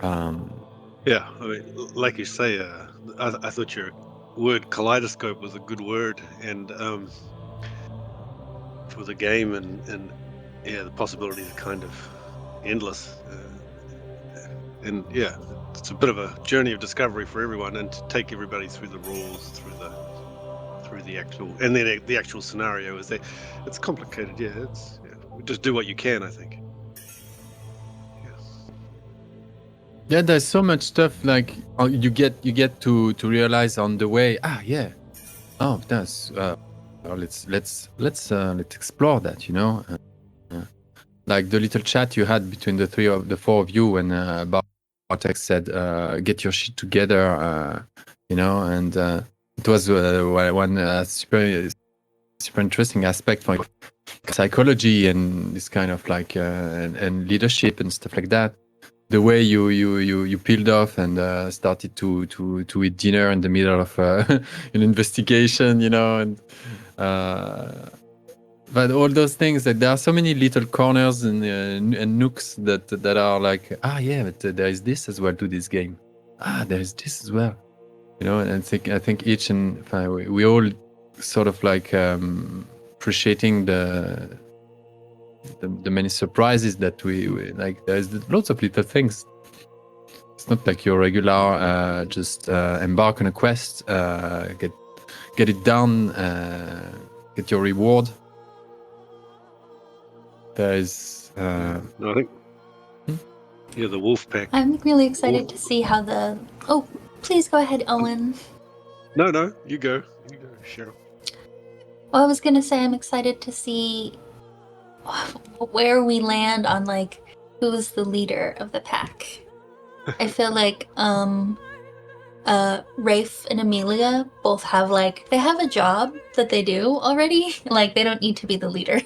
Yeah, I mean, like you say, I thought your word kaleidoscope was a good word, and for the game, and yeah, the possibilities are kind of endless, and yeah, it's a bit of a journey of discovery for everyone, and to take everybody through the rules, through the actual, and then the actual scenario is that it's complicated. Yeah, just do what you can. I think. Yeah. Yeah, there's so much stuff like you get to realize on the way. Yeah, oh, that's let's explore that. Like the little chat you had between the four of you when Bartek said, "Get your shit together," and it was one super interesting aspect for psychology and this kind of like and leadership and stuff like that. The way you peeled off and started to eat dinner in the middle of an investigation, and but all those things, that there are so many little corners and nooks that are like, yeah, but there is this as well to this game. There is this as well, and I think each and we all sort of like appreciating the many surprises that we like. There's lots of little things. It's not like your regular just embark on a quest, get it done, get your reward. There's No, I think. Yeah, the wolf pack. I'm really excited to see how the. Oh, please go ahead, Owen. No, you go, Cheryl. Well, I was gonna say I'm excited to see where we land on like who's the leader of the pack. I feel like Rafe and Amelia both have they have a job that they do already. Like they don't need to be the leader.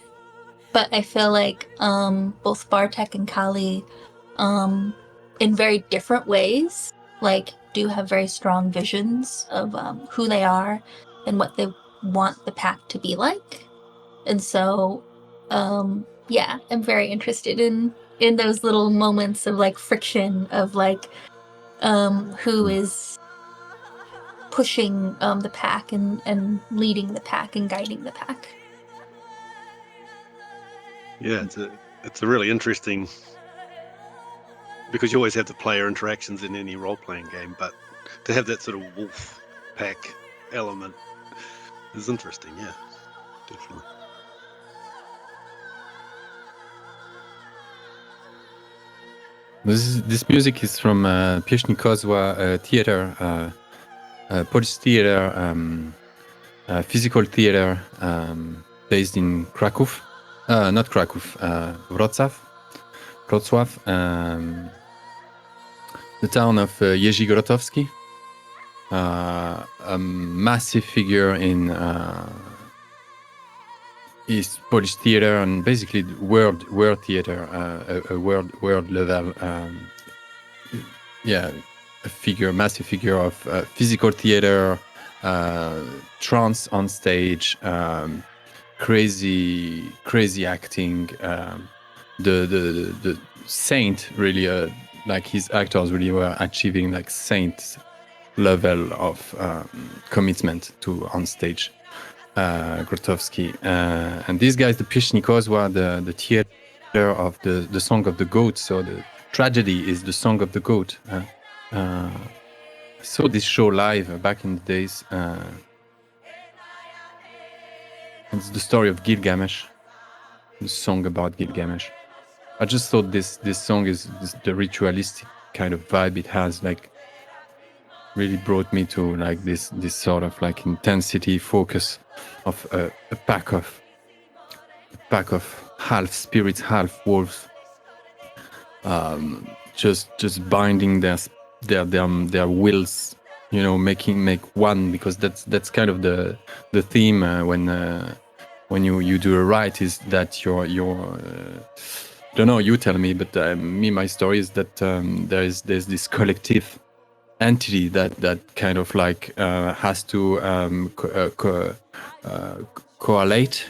But I feel like both Bartek and Kali in very different ways do have very strong visions of who they are and what they want the pack to be like. And so yeah, I'm very interested in those little moments of friction of who is pushing the pack and leading the pack and guiding the pack. Yeah, it's a really interesting, because you always have the player interactions in any role-playing game, but to have that sort of wolf pack element is interesting. Yeah, definitely. This music is from Pieśni Kozła theater, Polish theater, physical theater based in Kraków. Not Kraków, Wrocław, the town of Jerzy Grotowski, a massive figure in East Polish theater and basically world theater, a world level, a massive figure of physical theater, trance on stage, crazy acting. The saint really, like his actors really were achieving like saint level of commitment to on stage. Grotowski, and these guys, the Pieśni Kozła, the theater of the Song of the Goat. So the tragedy is the Song of the Goat. I saw this show live back in the days. It's the story of Gilgamesh, the song about Gilgamesh. I just thought this song is the ritualistic kind of vibe it has, like really brought me to like this sort of like intensity, focus of a pack of half spirits, half wolves, just binding their wills, make one, because that's kind of the theme when you do a rite, is that your don't know, you tell me, but my story is that there's this collective entity that kind of like has to correlate,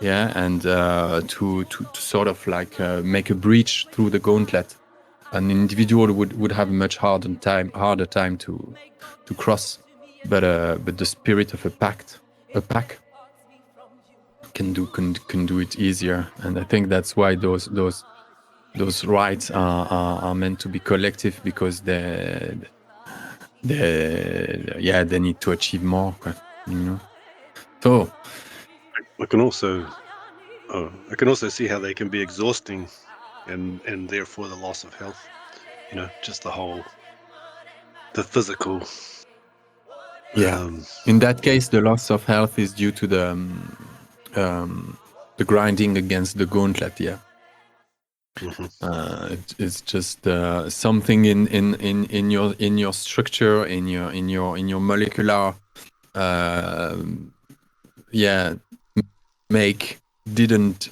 and to sort of like make a breach through the gauntlet, an individual would have a much harder time to cross, but the spirit of a pack can do it easier, and I think that's why those rights are meant to be collective, because they need to achieve more, you know. So I can also see how they can be exhausting, and therefore the loss of health. You know, just the physical. In that case, the loss of health is due to the grinding against the gauntlet. Yeah. Mm-hmm. It's just something in your structure, in your molecular make didn't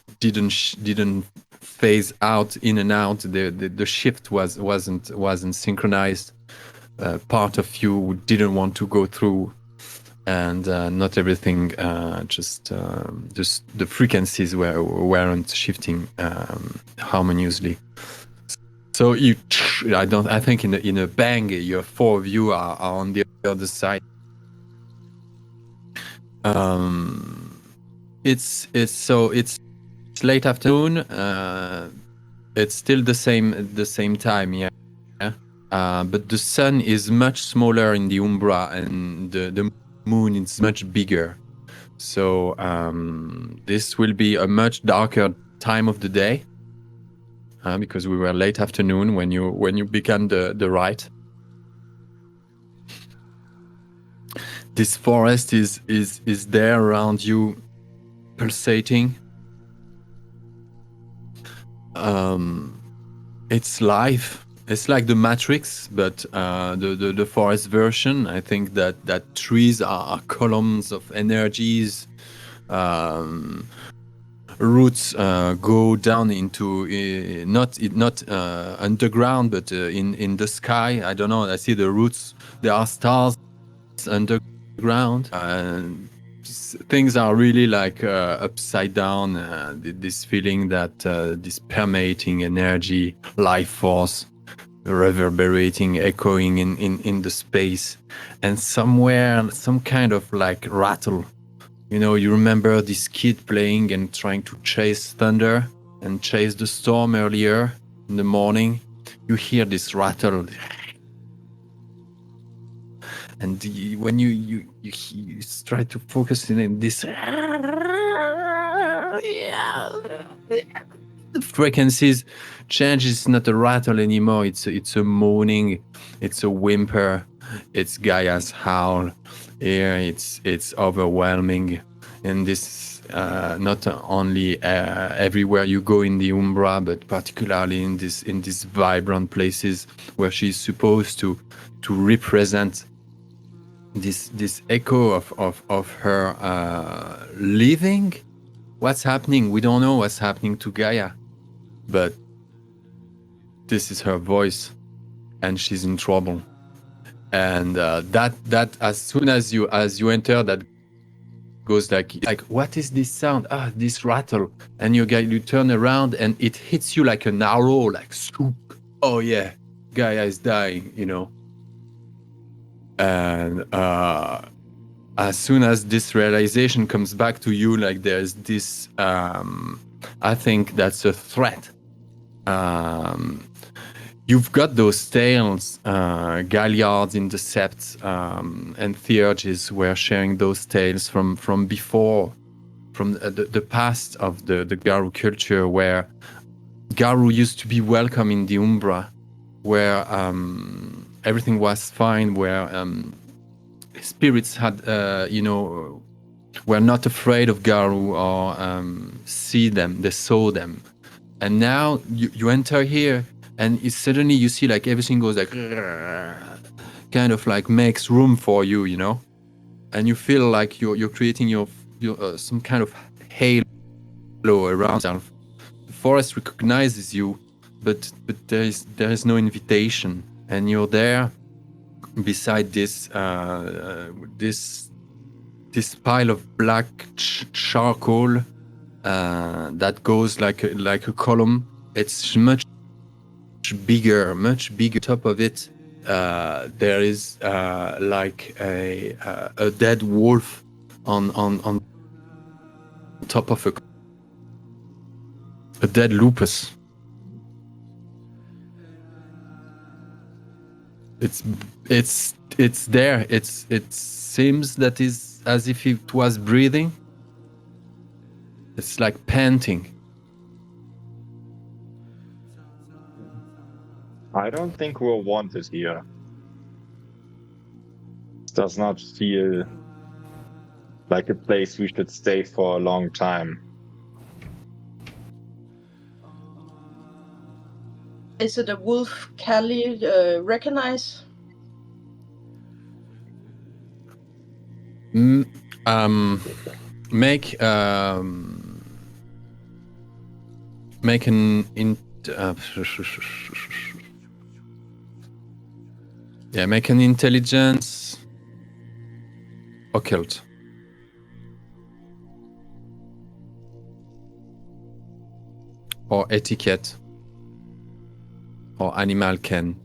phase out in and out. The shift wasn't synchronized. Part of you didn't want to go through, and not everything. Just the frequencies weren't shifting harmoniously. So I think in a bang, your four of you are on the other side. It's late afternoon. It's still the same time, yeah. But the sun is much smaller in the Umbra, and the moon is much bigger. So this will be a much darker time of the day, because we were late afternoon when you began the rite. This forest is there around you, pulsating. It's life. It's like the Matrix, but the forest version. I think that trees are columns of energies. Roots go down into not underground, but in the sky. I don't know. I see the roots. There are stars underground. Things are really like upside down. This feeling that this permeating energy, life force, reverberating, echoing in the space, and somewhere some kind of like rattle. You know, you remember this kid playing and trying to chase thunder and chase the storm earlier in the morning. You hear this rattle, and when you try to focus in this, the frequencies change. It's not a rattle anymore. It's a moaning. It's a whimper. It's Gaia's howl. Here it's overwhelming, and this not only everywhere you go in the Umbra, but particularly in these vibrant places where she's supposed to represent this echo of her living. What's happening? We don't know what's happening to Gaia, but this is her voice, and she's in trouble. And that as soon as you enter, that goes like what is this sound? This rattle. And you turn around, and it hits you like an arrow, like swoop. Oh yeah, Gaia is dying, you know. And as soon as this realization comes back to you, like there's this, I think that's a threat. You've got those tales, Galliards in the Sept, and Theurges were sharing those tales from before, from the past of the Garu culture, where Garu used to be welcome in the Umbra, where everything was fine, where spirits had, were not afraid of Garu or see them, they saw them. And now you enter here, and suddenly you see like everything goes like, kind of like makes room for you, you know? And you feel like you're creating your some kind of halo around yourself. The forest recognizes you, but there is no invitation, and you're there beside this pile of black charcoal that goes like a column. It's much much bigger. Top of it, there is like a dead wolf on top of a dead lupus. It's there. It seems that is as if it was breathing. It's like panting. I don't think we're wanted here. It does not feel like a place we should stay for a long time. Is it a wolf Callie recognize? Make an intelligence occult. Or etiquette. Or animal ken.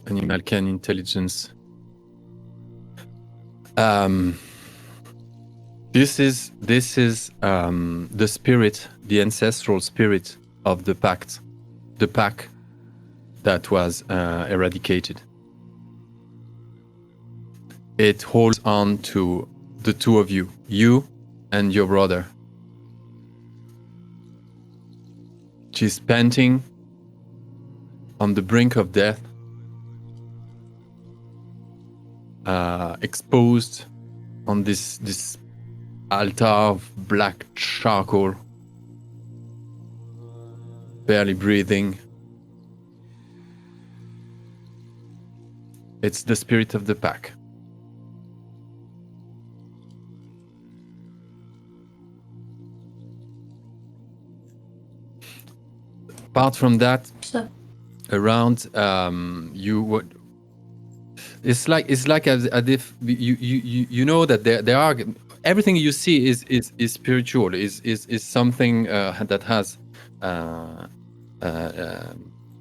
Animal ken intelligence. This is the spirit, the ancestral spirit of the pack that was eradicated. It holds on to the two of you, you and your brother. She's panting on the brink of death, exposed on this altar of black charcoal, barely breathing. It's the spirit of the pack. Apart from that, around you would. It's like as if you know that there are everything you see is spiritual, is something that has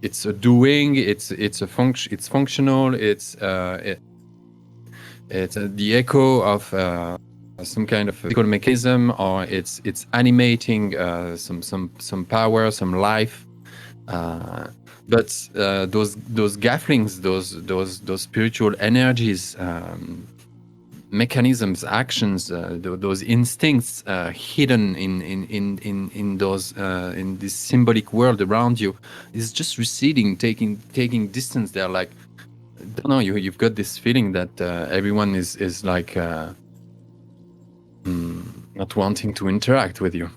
it's a doing, it's a function, it's functional, it's the echo of some kind of physical mechanism, or it's animating some power, some life. But those gafflings, those spiritual energies, mechanisms, actions, those instincts hidden in those in this symbolic world around you, is just receding, taking distance. They're like, I don't know. You've got this feeling that everyone is like not wanting to interact with you.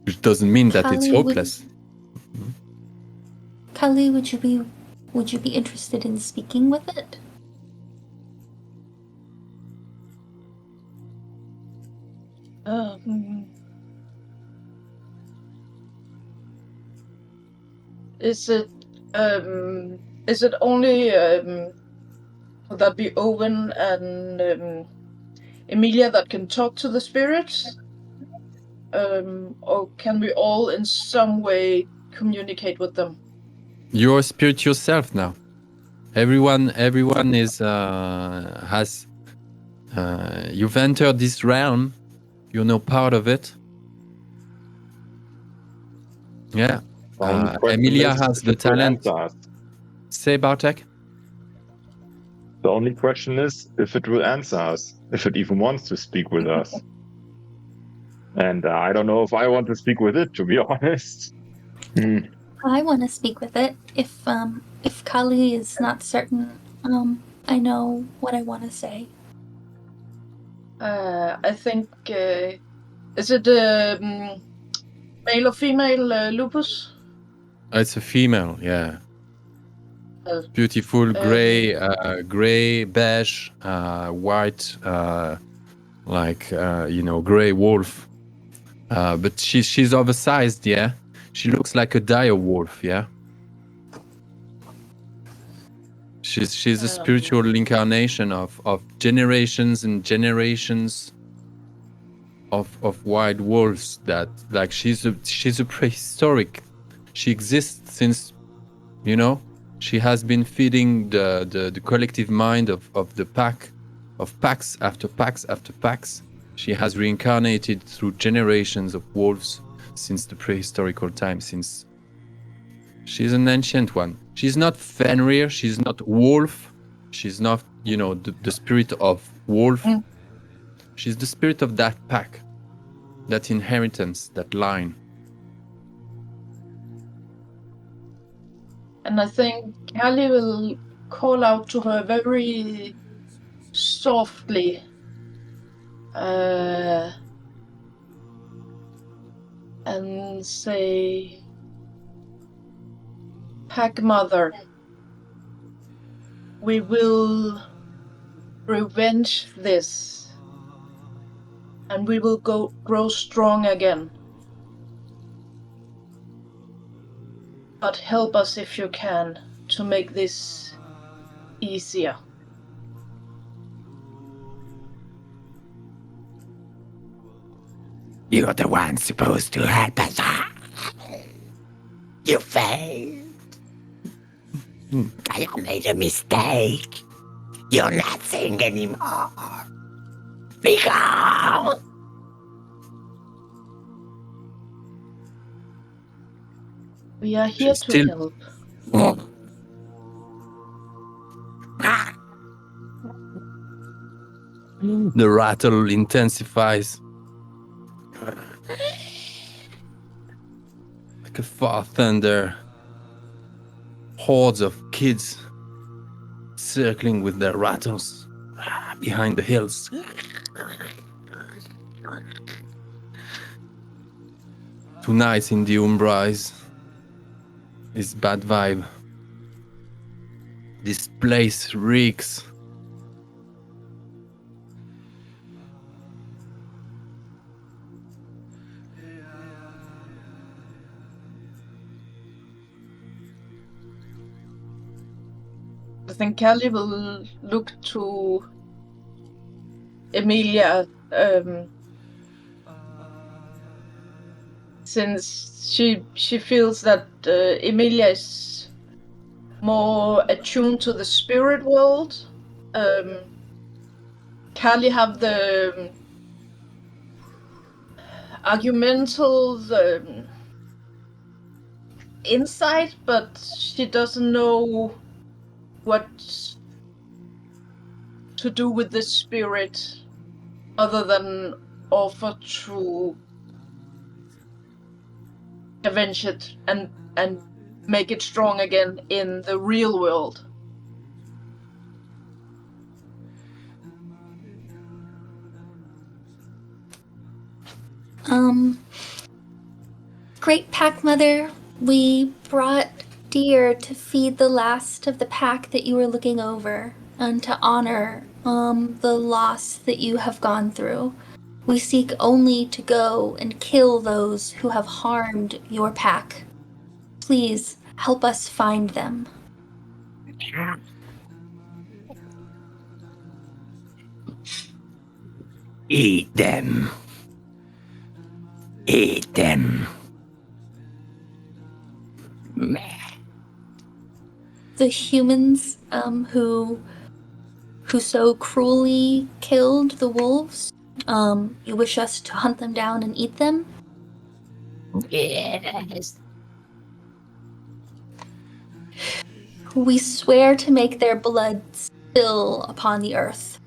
Which doesn't mean that it's hopeless. Callie, would you be interested in speaking with it? Is it only would that be Owen and Emilia that can talk to the spirits? Or can we all in some way communicate with them? You're a spirit yourself now. Everyone is has you've entered this realm. You're now part of it. Yeah. Emilia has the talent. Say, Bartek? The only question is if it will answer us, if it even wants to speak with us. And I don't know if I want to speak with it, to be honest. I want to speak with it. If Kali is not certain, I know what I want to say. I think is it male or female lupus? It's a female, yeah. Beautiful gray, beige, white, like gray wolf. But she's oversized, yeah. She looks like a dire wolf, yeah? She's a spiritual incarnation of generations and generations of wild wolves that, like, she's a prehistoric. She exists since, you know, she has been feeding the collective mind of the pack, of packs after packs after packs. She has reincarnated through generations of wolves since the prehistorical time, since she's an ancient one. She's not Fenrir, she's not wolf, she's not, you know, the spirit of wolf. Mm. She's the spirit of that pack, that inheritance, that line. And I think Callie will call out to her very softly. And say, Pack Mother, we will revenge this, and we will grow strong again. But help us if you can to make this easier. You're the one supposed to help us. You failed. I made a mistake. You're nothing anymore. Be gone. We are here She's to still- help. The rattle intensifies. Like a far thunder. Hordes of kids circling with their rattles behind the hills. Tonight in the Umbra is bad vibe. This place reeks. I think Callie will look to Emilia, since she feels that Emilia is more attuned to the spirit world. Callie have the argumental insight, but she doesn't know what to do with the spirit other than offer to avenge it and make it strong again in the real world. Great Pack Mother, we brought deer to feed the last of the pack that you were looking over and to honor the loss that you have gone through. We seek only to go and kill those who have harmed your pack. Please help us find them. Eat them. Eat them. The humans who so cruelly killed the wolves, you wish us to hunt them down and eat them? Yes. We swear to make their blood spill upon the earth.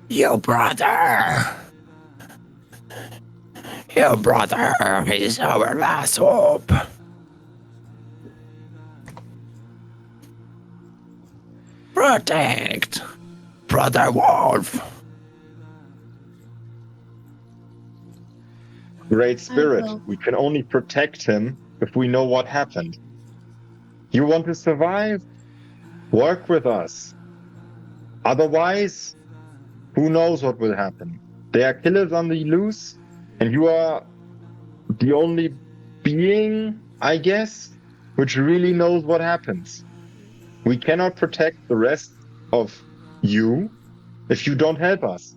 Your brother. Your brother is our last hope. Protect Brother Wolf. Great Spirit, will. we can only protect him if we know what happened. You want to survive? Work with us. Otherwise, who knows what will happen? There are killers on the loose, and you are the only being, I guess, which really knows what happens. We cannot protect the rest of you if you don't help us.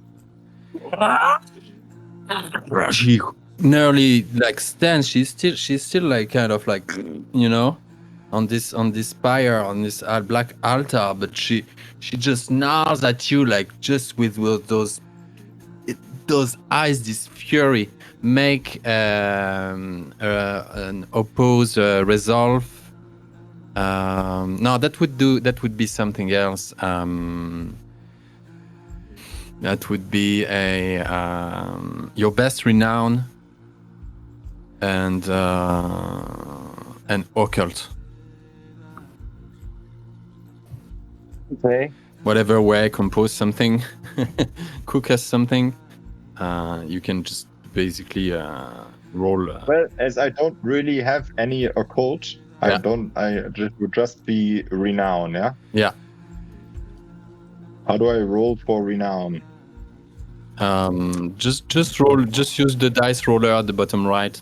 She nearly like stands. She's still like kind of like, you know, on this pyre, on this black altar, but she just snarls at you like just with those eyes, this fury. Make an oppose resolve. No, that would be something else. That would be a your best renown and occult. Okay. Whatever way, compose something, cook us something. You can just basically roll. Well, as I don't really have any occult, Yeah. I would just be renown, yeah? Yeah. How do I roll for renown? Just roll. Just use the dice roller at the bottom right.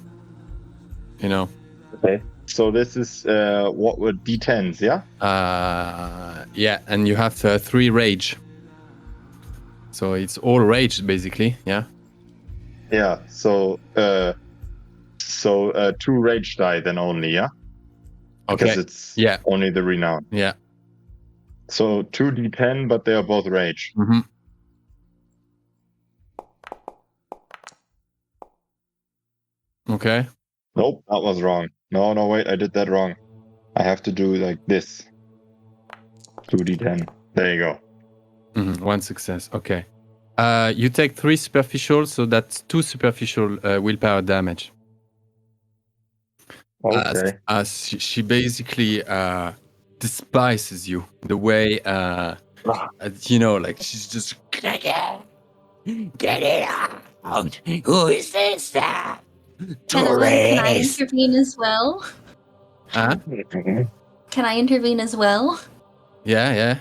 You know. Okay. So this is what would D10s, yeah? Yeah, and you have 3 rage. So it's all rage basically. Yeah. Yeah. So 2 rage die then only, yeah? Okay. Because it's Yeah. only the renown. Yeah. So 2 D10, but they are both rage. Mm-hmm. Okay. Nope, that was wrong. No, wait, I did that wrong. I have to do like this. 2d10. There you go. Mm-hmm. 1 success. Okay. You take 3 superficial, so that's 2 superficial willpower damage. Okay. She basically despises you the way you know, like she's just Get it out! Who is this? Can I intervene as well? Can I intervene as well? Yeah.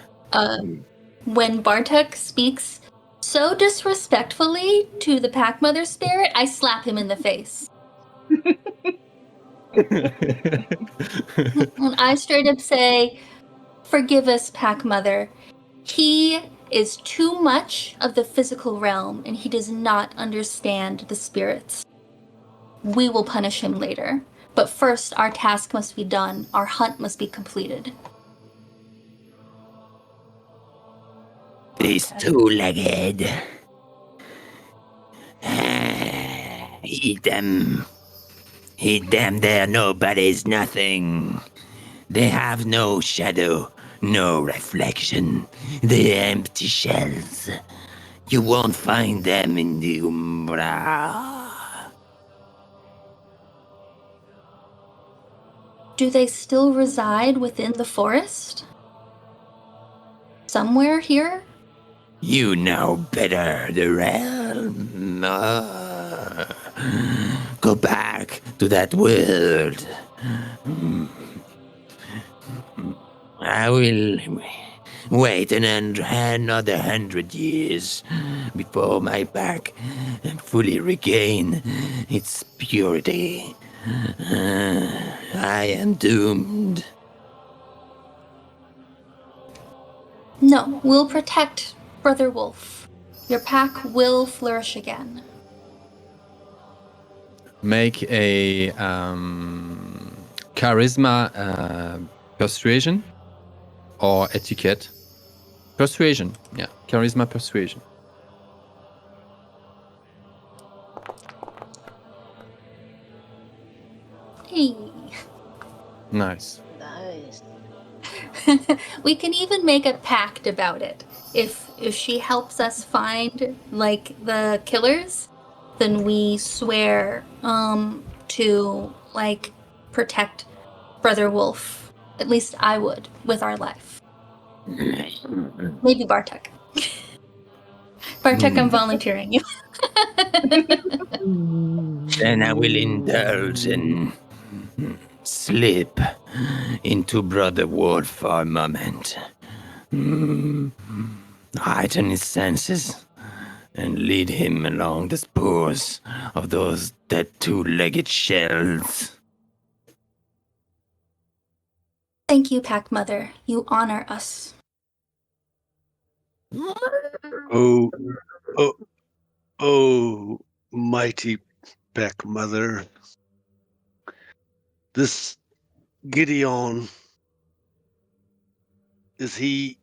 When Bartek speaks so disrespectfully to the Pack Mother spirit, I slap him in the face. And I straight up say, "Forgive us, Pack Mother. He is too much of the physical realm, and he does not understand the spirits. We will punish him later. But first, our task must be done. Our hunt must be completed." These 2-legged. Eat them. Eat them, they're nobody's nothing. They have no shadow, no reflection. They're empty shells. You won't find them in the Umbra. Do they still reside within the forest? Somewhere here? You know better the realm. Go back to that world. I will wait another 100 years before my pack fully regain its purity. I am doomed. No, we'll protect Brother Wolf. Your pack will flourish again. Make a charisma persuasion or etiquette. Persuasion, yeah. Charisma persuasion. Hey. Nice. Nice. We can even make a pact about it. If she helps us find like the killers, then we swear to like protect Brother Wolf. At least I would with our life. Maybe Bartek. Bartek, I'm volunteering you. Then I will indulge and slip into Brother Wolf for a moment. heighten his senses, and lead him along the spurs of those dead two-legged shells. Thank you, Pack Mother. You honor us. Oh, oh, oh, mighty Pack Mother. This Gideon, is he...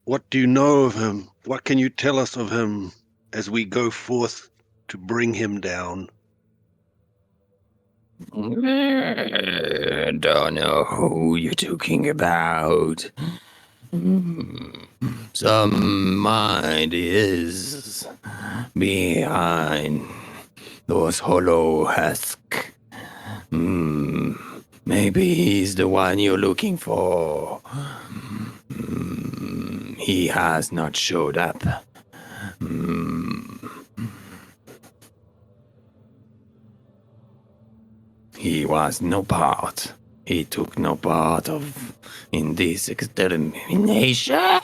What do you know of him? What can you tell us of him as we go forth to bring him down? Don't know who you're talking about. Some ideas behind those hollow husks. Maybe he's the one you're looking for. He has not showed up. He was no part. He took no part of in this extermination.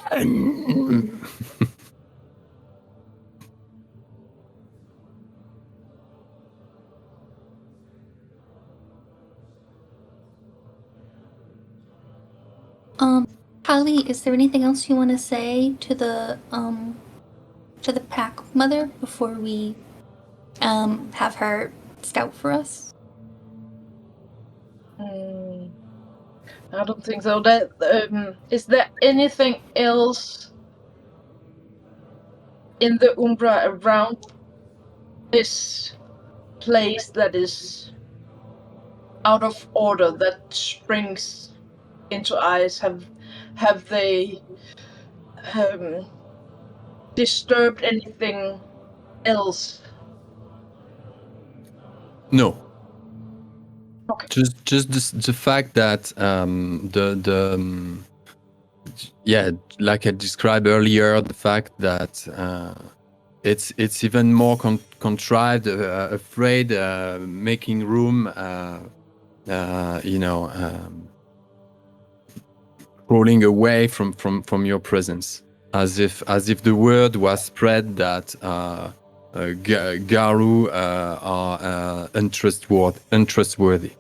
Kali, is there anything else you want to say to the Pack Mother before we have her scout for us? I don't think so. That is there anything else in the Umbra around this place that is out of order, that springs into eyes? Have they disturbed anything else? No. Okay. Just the fact that like I described earlier, the fact that it's even more contrived, afraid, making room, crawling away from your presence, as if the word was spread that Garu are untrustworthy.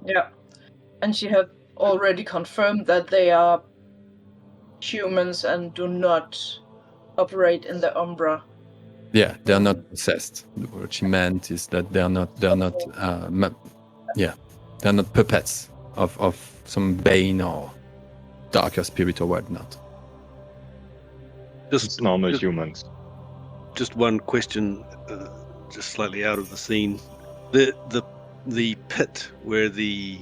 Yeah, and she had already confirmed that they are humans and do not operate in the Umbra. Yeah, they're not possessed. What she meant is that they're not they're not puppets of some bane or darker spirit or whatnot. Just normal humans. Just one question, just slightly out of the scene. The pit where the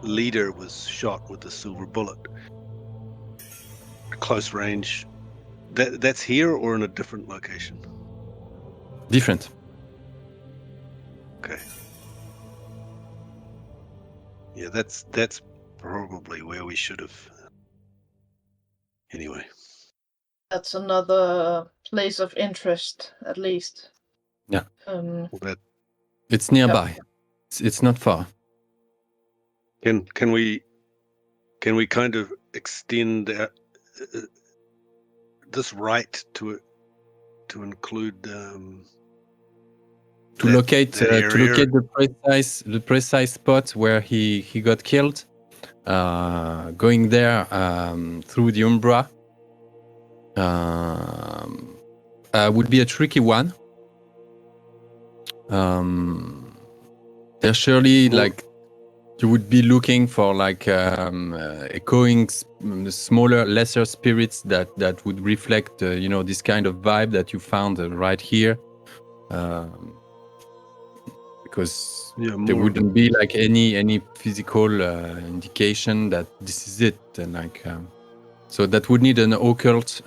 leader was shot with the silver bullet, close range, that's here or in a different location? Different. Okay. Yeah, that's probably where we should have. Anyway. That's another place of interest, at least. Yeah. Well, It's nearby. It's not far. Can we kind of extend this right to include To locate the precise spot where he got killed, going there through the Umbra would be a tricky one. There's surely you would be looking for echoing smaller, lesser spirits that would reflect this kind of vibe that you found right here. Because there wouldn't be any physical indication that this is it, and so that would need an occult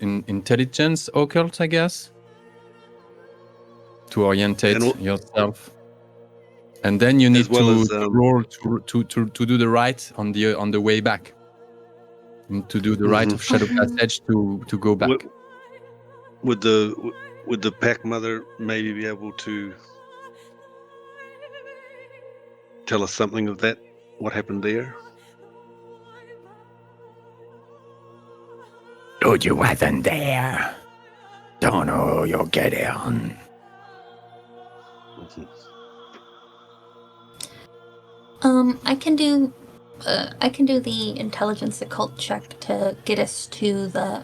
intelligence occult, I guess, to orientate yourself, and then you need to roll to do the right on the way back, to do the right of Shadow Passage to go back. Would the Pack Mother maybe be able to tell us something of that? What happened there? Thought you wasn't there. Don't know you're getting. I can do the intelligence occult check to get us to the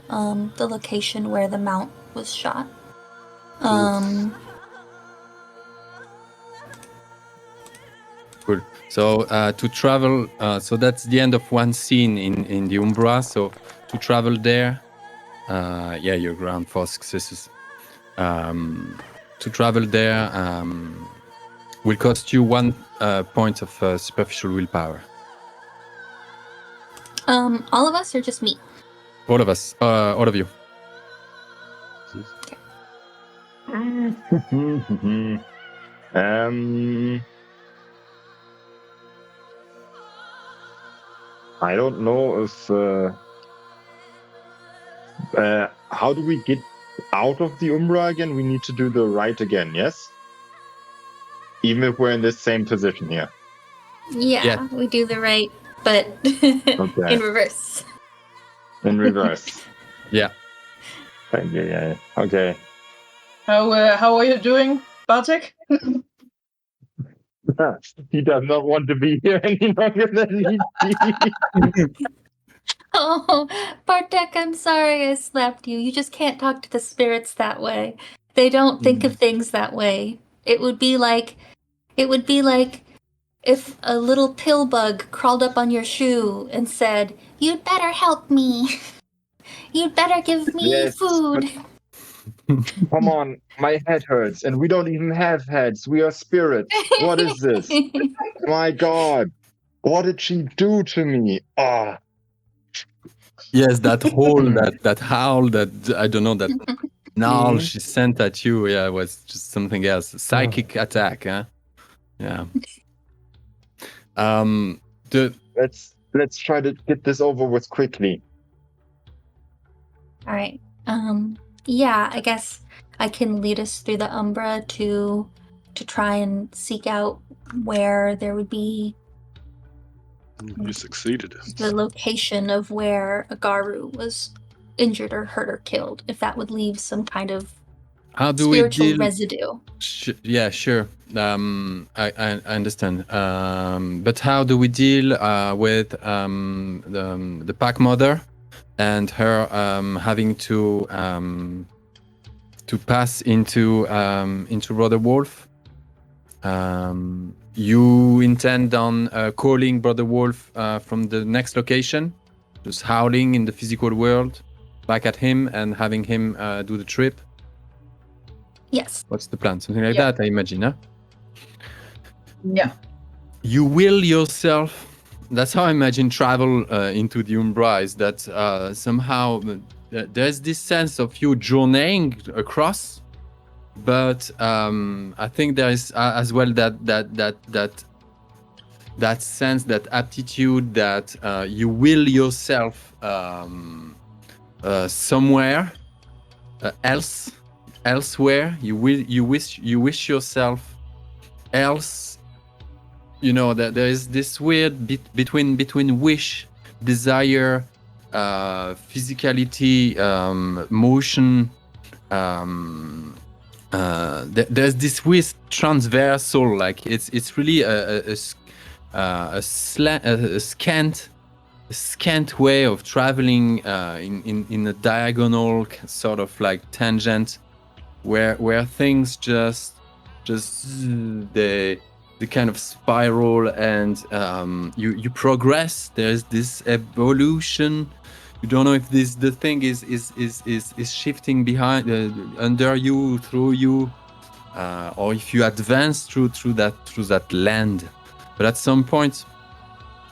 location where the mount was shot. Cool. So to travel, so that's the end of one scene in the Umbra. So to travel there, you're around 4 successes. To travel there will cost you 1 point of superficial willpower. All of us or just me? All of us, all of you. I don't know if how do we get out of the Umbra again? We need to do the right again, yes? Even if we're in this same position here. Yeah. We do the right, but Okay. in reverse. In reverse. Yeah. Yeah. Okay. How are you doing, Bartek? He does not want to be here any longer than he Oh, Bartek, I'm sorry I slapped you. You just can't talk to the spirits that way. They don't think of things that way. It would be like if a little pill bug crawled up on your shoe and said, "You'd better help me. You'd better give me Yes, food." Come on, my head hurts, and we don't even have heads. We are spirits. What is this? My God, what did she do to me? Ah, Yes, that howl, that howl, that I don't know, that now she sent at you, was just something else. Psychic attack, huh? Yeah. let's try to get this over with quickly. All right. Yeah, I guess I can lead us through the Umbra to try and seek out where there would be You succeeded. the location of where Agaru was injured or hurt or killed, if that would leave some kind of How do we spiritual deal? residue. Yeah, sure. I understand. But how do we deal with the pack mother and her having to pass into Brother Wolf? You intend on calling Brother Wolf from the next location, just howling in the physical world back at him and having him do the trip? Yes. What's the plan? Something like Yeah. that, I imagine, huh? Yeah. You will yourself. That's how I imagine travel into the Umbra, is that somehow there's this sense of you journeying across, but I think there is as well that sense, that aptitude that you will yourself somewhere elsewhere. You wish yourself else. You know that there is this weird bit between wish, desire, physicality, motion. There's this weird transversal, like it's really a scant way of traveling in a diagonal sort of like tangent, where things just they kind of spiral, and you progress. There's this evolution. You don't know if the thing is shifting behind, under you, through you, or if you advance through that land. But at some point,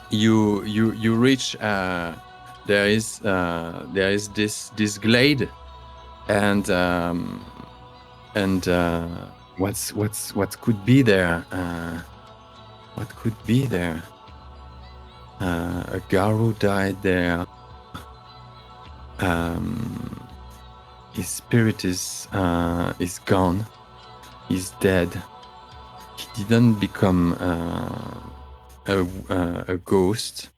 you reach. There is this glade, and what could be there? What could be there? A Garu died there. His spirit is gone. He's dead. He didn't become a ghost.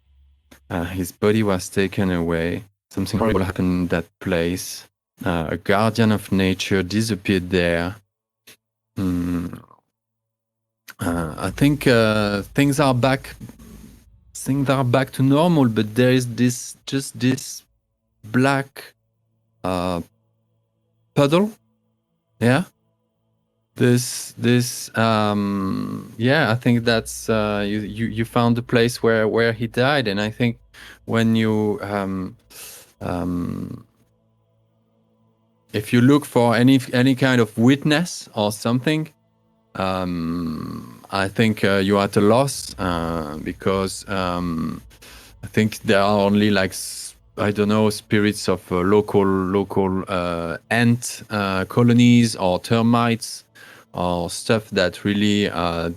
His body was taken away. something horrible happened in that place. A guardian of nature disappeared there. I think things are back to normal, but there is this black puddle. Yeah. I think that's you found the place where he died, and I think when you if you look for any kind of witness or something, I think you're at a loss because I think there are only like I don't know, spirits of local ant colonies or termites or stuff that really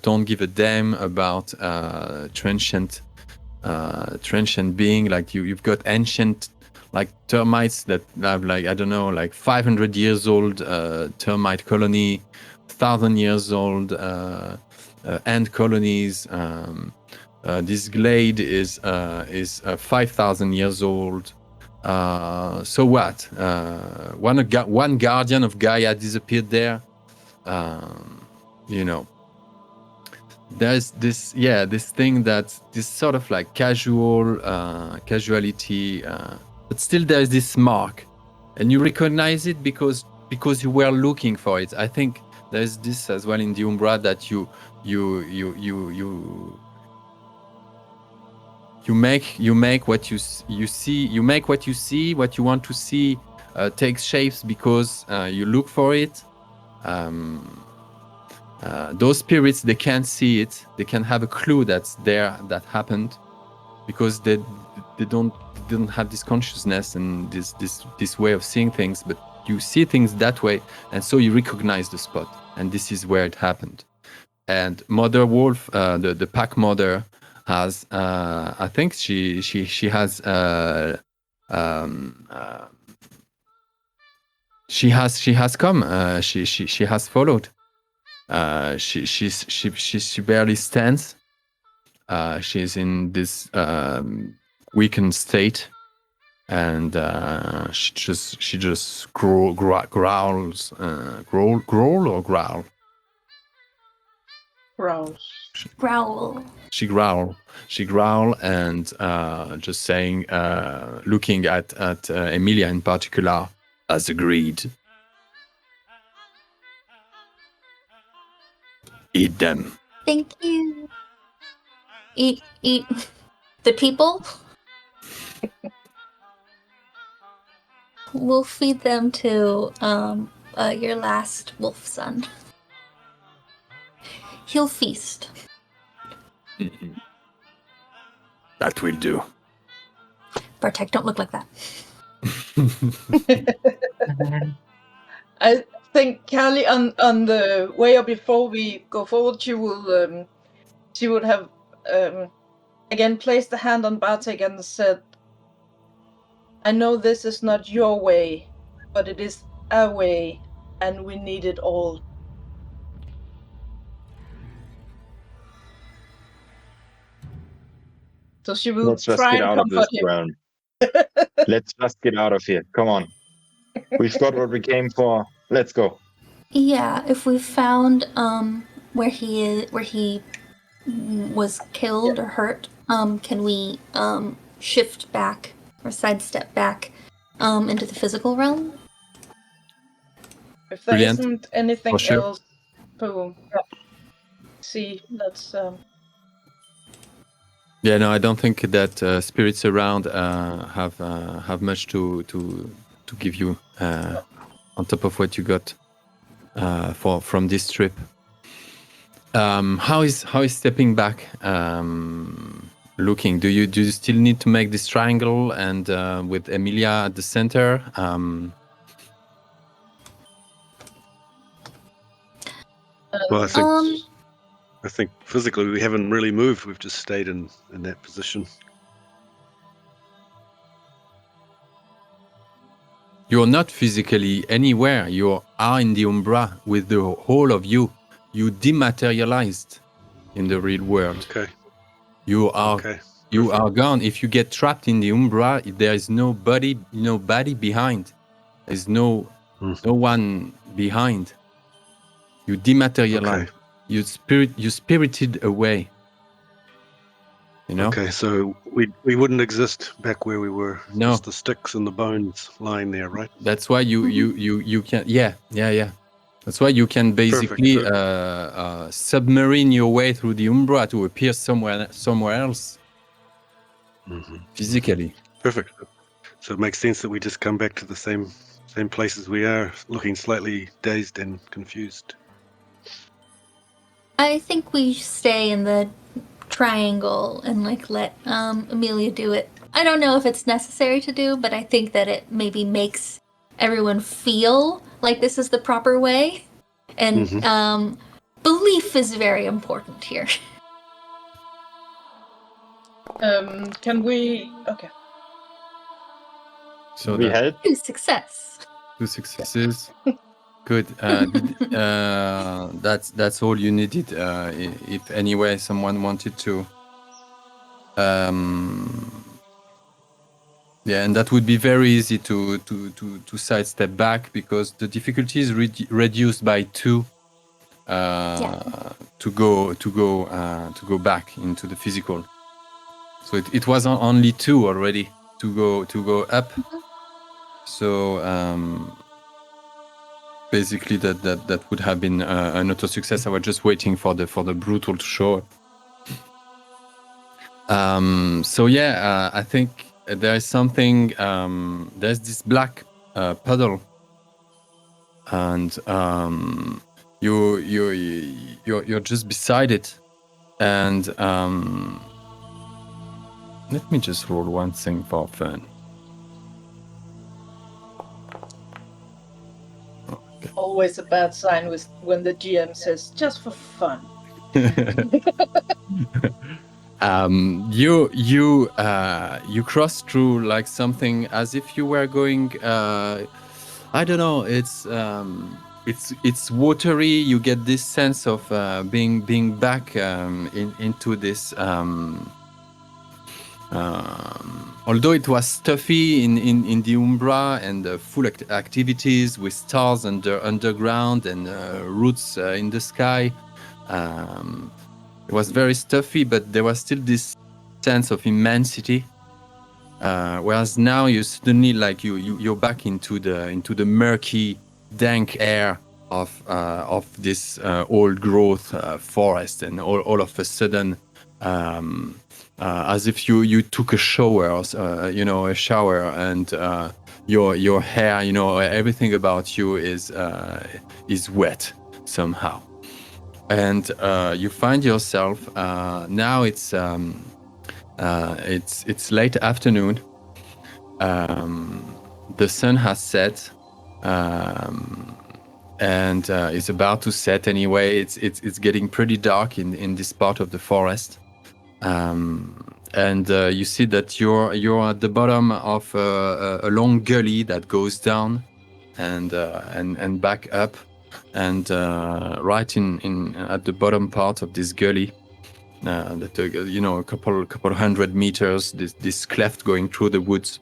don't give a damn about transient being. Like you've got ancient like termites that have like, I don't know, like 500 years old termite colony, 1,000 years old ant colonies. This glade is 5,000 years old. So what? One guardian of Gaia disappeared there. You know, there's this thing that this sort of like casualty, but still there's this mark, and you recognize it because you were looking for it. I think there's this as well in the Umbra that you make what you see. You make what you see. What you want to see takes shapes because you look for it. Those spirits, they can't see it. They can have a clue that's there, that happened, because they don't have this consciousness and this way of seeing things. But you see things that way, and so you recognize the spot, and this is where it happened. And Mother Wolf, the pack mother, has I think she has she has come. She has followed. She barely stands. She's in this weakened state, and she just growls. Growl or growl? Growls. Growl. She growl, and just saying, looking at Emilia in particular, as agreed. Eat them. Thank you. Eat the people. We'll feed them to your last wolf son. He'll feast. That will do. Bartek, don't look like that. I think Callie on the way up before we go forward, she would have again placed the hand on Bartek and said, "I know this is not your way, but it is our way, and we need it all." So she will Let's just try get and out of this comfort him. ground. Let's just get out of here. Come on. We've got what we came for. Let's go. Yeah, if we found where he was killed or hurt, can we shift back or sidestep back into the physical realm? If there Brilliant. isn't anything For sure. else, boom. Yeah. See, let's. Yeah, no, I don't think that spirits around have much to give you on top of what you got from this trip. How is stepping back looking? Do you still need to make this triangle and with Emilia at the center? Well, I think physically we haven't really moved. We've just stayed in that position. You're not physically anywhere. You are in the Umbra with the whole of you. You dematerialized in the real world. Okay. You are Okay. you are gone. If you get trapped in the Umbra, there is nobody behind. There's no one behind. You dematerialize. Okay. You spirited away. You know? Okay, so we wouldn't exist back where we were. No. Just the sticks and the bones lying there, right? That's why you can That's why you can basically Perfect. submarine your way through the Umbra to appear somewhere else physically. Perfect. So it makes sense that we just come back to the same places we are, looking slightly dazed and confused. I think we stay in the triangle and like let Amelia do it. I don't know if it's necessary to do, but I think that it maybe makes everyone feel like this is the proper way. And belief is very important here. Can we? Okay. So we help. 2 success. 2 successes. Good. That's all you needed. If anyway someone wanted to, yeah, and that would be very easy to sidestep back because the difficulty is reduced by 2 to go back into the physical. So it was only 2 already to go up. So basically that would have been an auto success. I was just waiting for the brutal to show. So yeah, I think there is something. There's this black puddle, and you're just beside it, and let me just roll one thing for fun. Always a bad sign when the GM says just for fun. You cross through like something as if you were going. I don't know. It's watery. You get this sense of being back into this. Although it was stuffy in the Umbra and full activities with stars underground and roots in the sky, it was very stuffy, but there was still this sense of immensity. Whereas now you suddenly you're back into the murky, dank air of this old growth forest, and all of a sudden. As if you took a shower, a shower, and your hair, everything about you is wet somehow, and you find yourself now. It's late afternoon. The sun has set, and is about to set anyway. It's getting pretty dark in this part of the forest. And you see that you're at the bottom of a long gully that goes down and back up, and right in at the bottom part of this gully, that a couple hundred meters, this cleft going through the woods.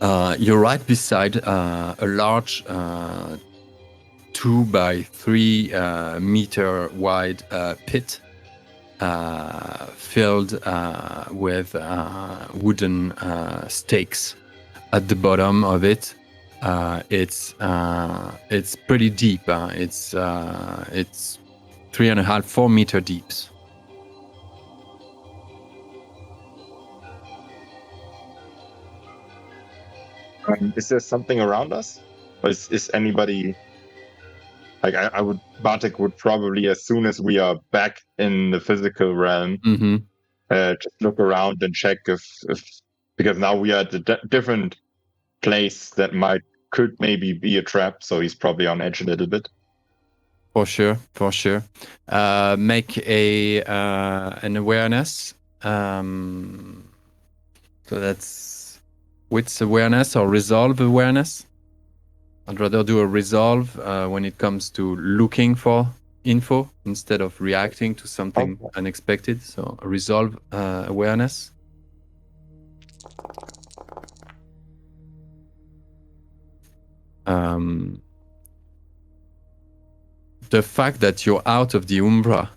You're right beside a large 2 by 3 meter wide pit. Filled with wooden stakes. At the bottom of it, it's pretty deep. It's 3.5-4 meter deep. Is there something around us, or is anybody? Like Bartek would probably, as soon as we are back in the physical realm, just look around and check if because now we are at a different place that could maybe be a trap. So he's probably on edge a little bit. For sure. Make an awareness. So that's wits awareness or resolve awareness. I'd rather do a resolve when it comes to looking for info instead of reacting to something unexpected. So resolve awareness. The fact that you're out of the Umbra,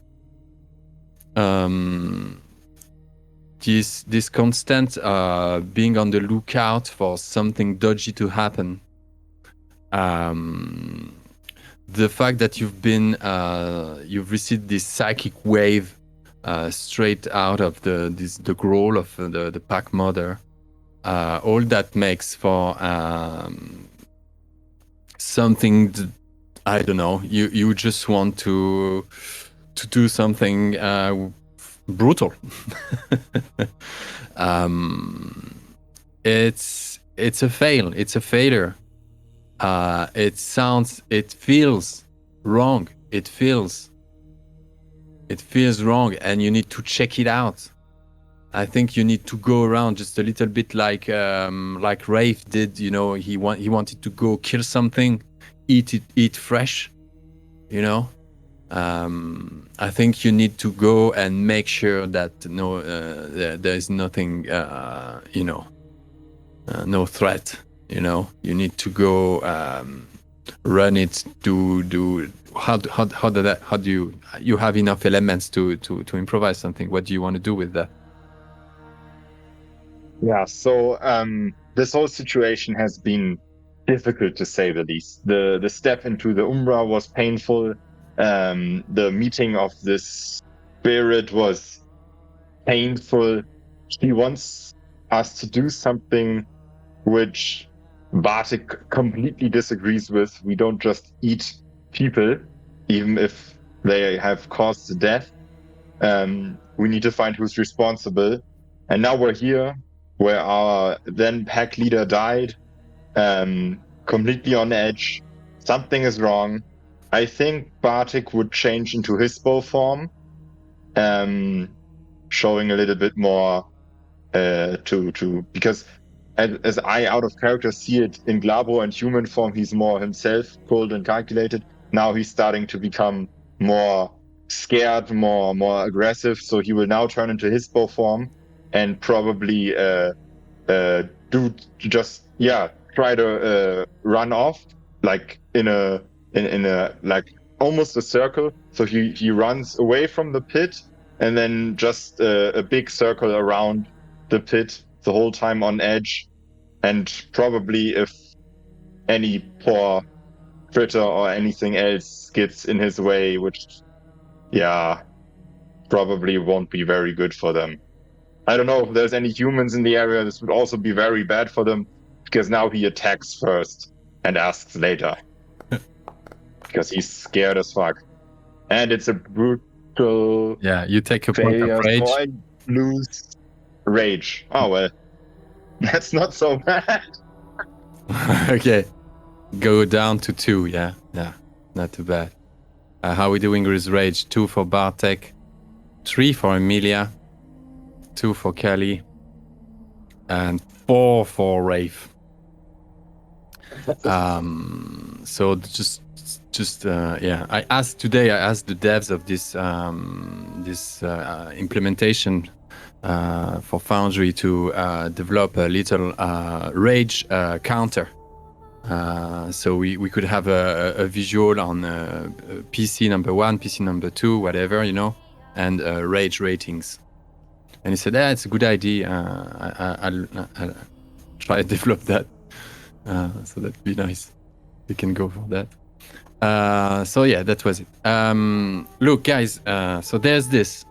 this constant being on the lookout for something dodgy to happen, the fact that you've received this psychic wave straight out of the growl of the pack mother, all that makes for something I don't know. You just want to do something brutal. It's a fail. It's a failure. It feels wrong. It feels wrong, and you need to check it out. I think you need to go around just a little bit like Rafe did. You know, he wanted to go kill something, eat fresh. You know, I think you need to go and make sure that there is nothing. No threat. You know, you need to go run it. How do you have enough elements to improvise something? What do you want to do with that? Yeah, so this whole situation has been difficult to say the least. The step into the Umbra was painful. The meeting of this spirit was painful. He wants us to do something which Bartek completely disagrees with. We don't just eat people, even if they have caused the death. We need to find who's responsible. And now we're here, where our then pack leader died, completely on edge. Something is wrong. I think Bartek would change into his bow form, showing a little bit more because as I out of character see it in Glabo and human form, he's more himself, cold and calculated. Now he's starting to become more scared, more aggressive. So he will now turn into his bow form and probably try to run off like in a like almost a circle. So he runs away from the pit and then just a big circle around the pit the whole time on edge. And probably if any poor critter or anything else gets in his way, which probably won't be very good for them. I don't know if there's any humans in the area. This would also be very bad for them, because now he attacks first and asks later. Because he's scared as fuck. And it's a brutal... Yeah, you take a point failure, of rage. so I lose rage. Oh, well. That's not so bad. Okay. Go down to 2, yeah. Not too bad. How are we doing with rage? 2 for Bartek, 3 for Emilia, 2 for Kelly, and 4 for Rafe. So I asked the devs of this implementation for Foundry to develop a little rage counter. So we could have a visual on PC number 1, PC number 2, whatever, and rage ratings. And he said, it's a good idea. I'll try to develop that. So that'd be nice. We can go for that. That was it. Look, guys, so there's this.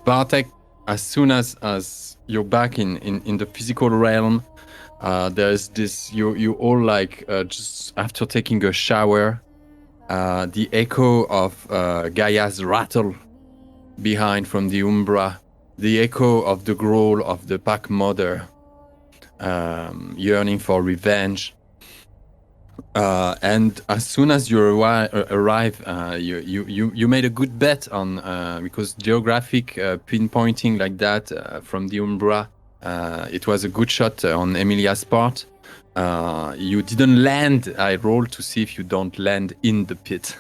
Bartek, as soon as you're back in the physical realm, there's this, you all like, just after taking a shower, the echo of Gaia's rattle behind from the Umbra, the echo of the growl of the pack mother, yearning for revenge. And as soon as you arrive, you made a good bet on because geographic pinpointing like that from the Umbra, it was a good shot on Emilia's part. You didn't land. I rolled to see if you don't land in the pit.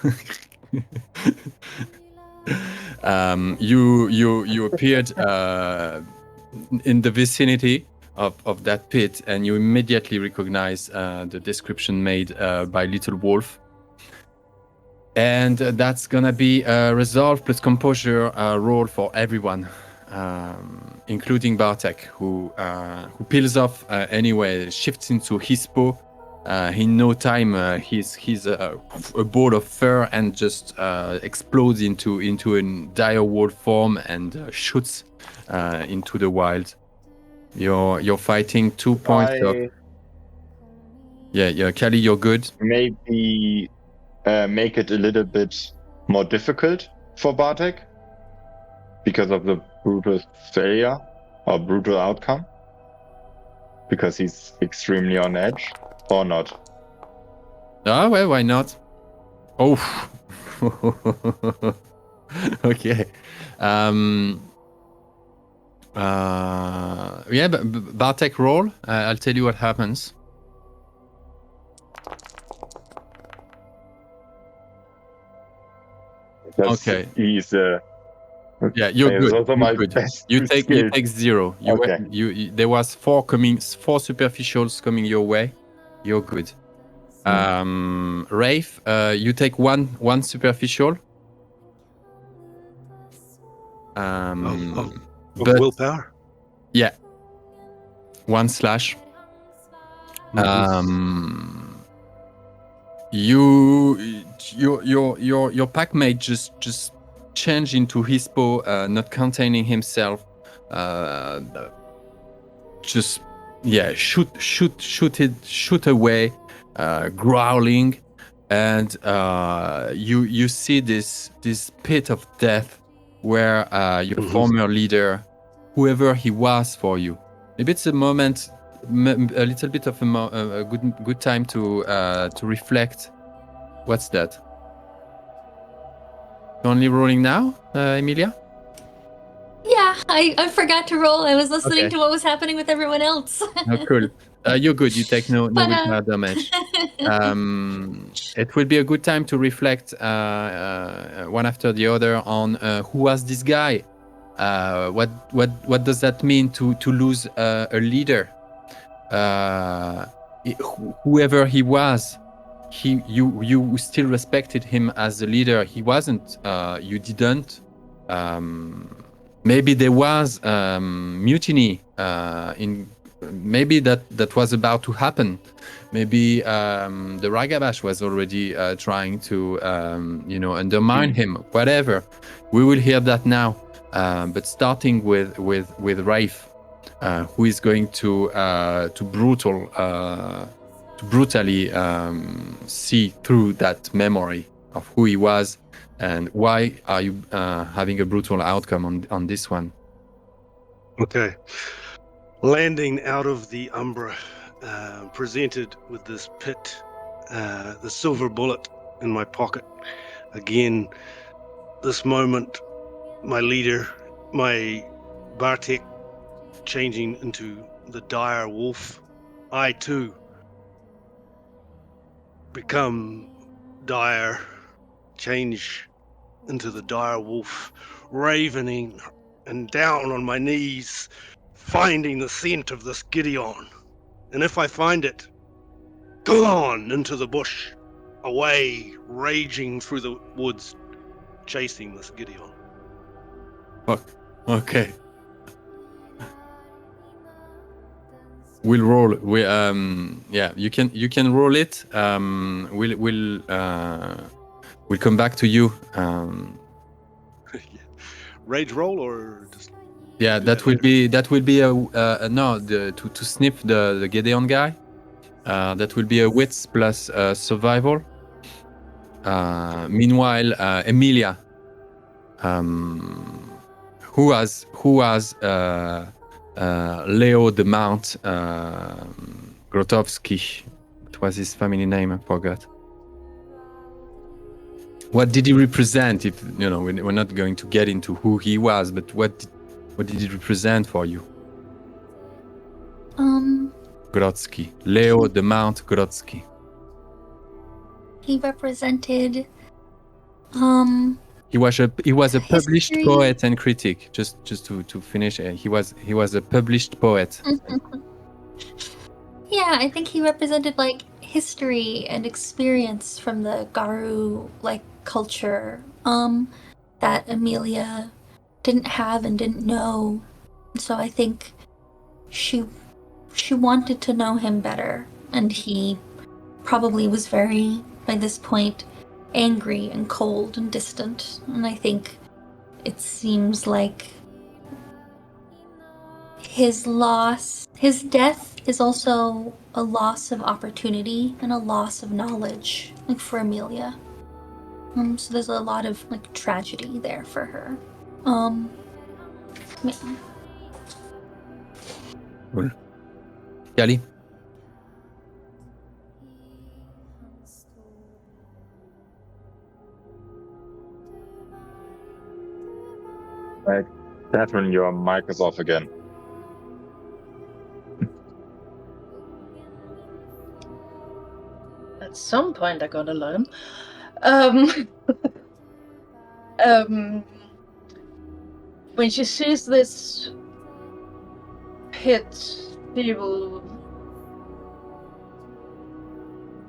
You appeared in the vicinity of that pit, and you immediately recognize the description made by Little Wolf. And that's gonna be a resolve plus composure roll for everyone, including Bartek, who peels off anyway, shifts into Hispo. In no time, he's a ball of fur and just explodes into a dire wolf form and shoots into the wild. You're fighting 2 points of. Yeah, Kelly, you're good. Maybe make it a little bit more difficult for Bartek because of the brutal failure or brutal outcome, because he's extremely on edge, or not? Ah, well, why not? Oh, okay. Yeah, but Bartek roll. I'll tell you what happens. Okay. He's Yeah, you're good. those are You're my good. best You two take skills. 0. Okay. There was 4 superficials coming your way. You're good. Rafe, you take one superficial. Of But willpower. yeah, 1 slash. Your packmate just changed into Hispo, not containing himself. Just shoot away, growling, and you see this pit of death where your former leader, whoever he was for you. Maybe it's a moment, a little bit of a good time to reflect. What's that? Only rolling now, Emilia? Yeah, I forgot to roll. I was listening Okay. to what was happening with everyone else. Oh, cool. You're good. You take no But, willpower damage. It will be a good time to reflect one after the other on who was this guy. What does that mean to lose a leader? Whoever he was, you still respected him as a leader. He wasn't. You didn't. Maybe there was mutiny in. Maybe that was about to happen. Maybe the Ragabash was already trying to undermine him. Whatever. We will hear that now. But starting with Rafe, who is going to brutally see through that memory of who he was, and why are you having a brutal outcome on this one? Okay. Landing out of the Umbra, presented with this pit, the silver bullet in my pocket. Again, this moment, my leader, my Bartek, changing into the dire wolf. I too become dire, change into the dire wolf, ravening and down on my knees, finding the scent of this Gideon. And if I find it, gone into the bush, away, raging through the woods, chasing this Gideon. Fuck. Okay. We'll roll. You can roll it. We'll come back to you. Rage roll or just? Yeah, that will be to sniff the Gideon guy. That will be a wits plus survival. Meanwhile, Emilia, who has Leo the Mount Grotowski. What was his family name? I forgot. What did he represent? If we're not going to get into who he was, but what did he represent for you? Grodzki. Leo de Mount Grodzki. He represented He was a published History. poet and critic. Just to finish, he was a published poet. yeah, I think he represented like history and experience from the Garu like culture that Amelia didn't have and didn't know. So I think she wanted to know him better, and he probably was very, by this point, angry and cold and distant. And I think it seems like his death is also a loss of opportunity and a loss of knowledge, like for Amelia. So there's a lot of like tragedy there for her. Yeah. Cool. Yali? Catherine, your mic is off again. At some point, I gotta learn. When she sees this pit,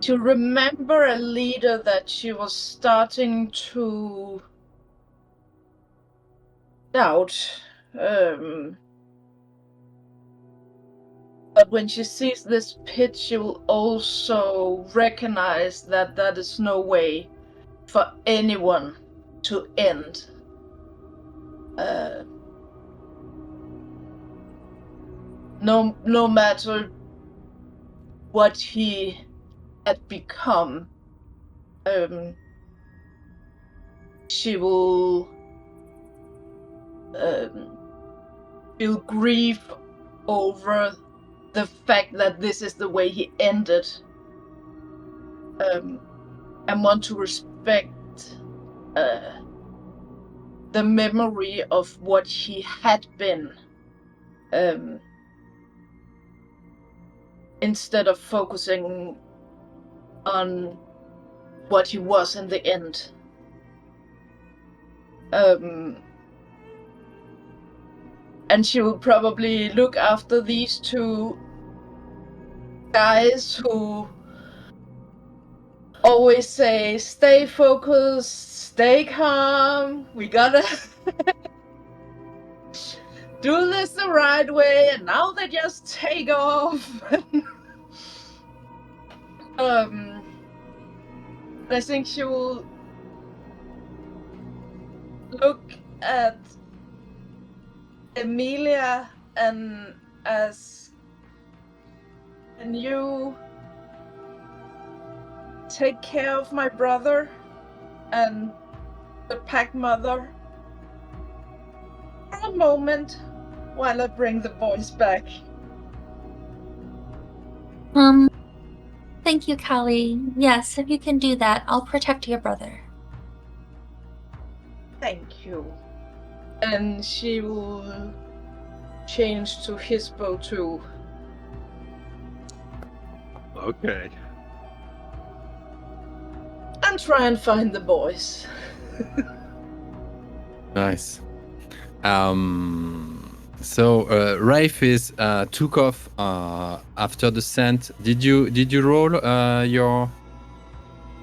she'll remember a leader that she was starting to doubt. But when she sees this pit, she will also recognize that that is no way for anyone to end. No matter what he had become, she will feel grief over the fact that this is the way he ended, and want to respect the memory of what he had been, instead of focusing on what he was in the end. And she will probably look after these two guys who always say, stay focused, stay calm, we gotta do this the right way, and now they just take off. I think she will look at Emilia and ask, can you take care of my brother and the pack mother for a moment while I bring the boys back? Thank you, Callie. Yes, if you can do that, I'll protect your brother. Thank you. And she will change to Hispo too. Okay. And try and find the boys. Nice. So Rafe is took off after the scent. Did you roll your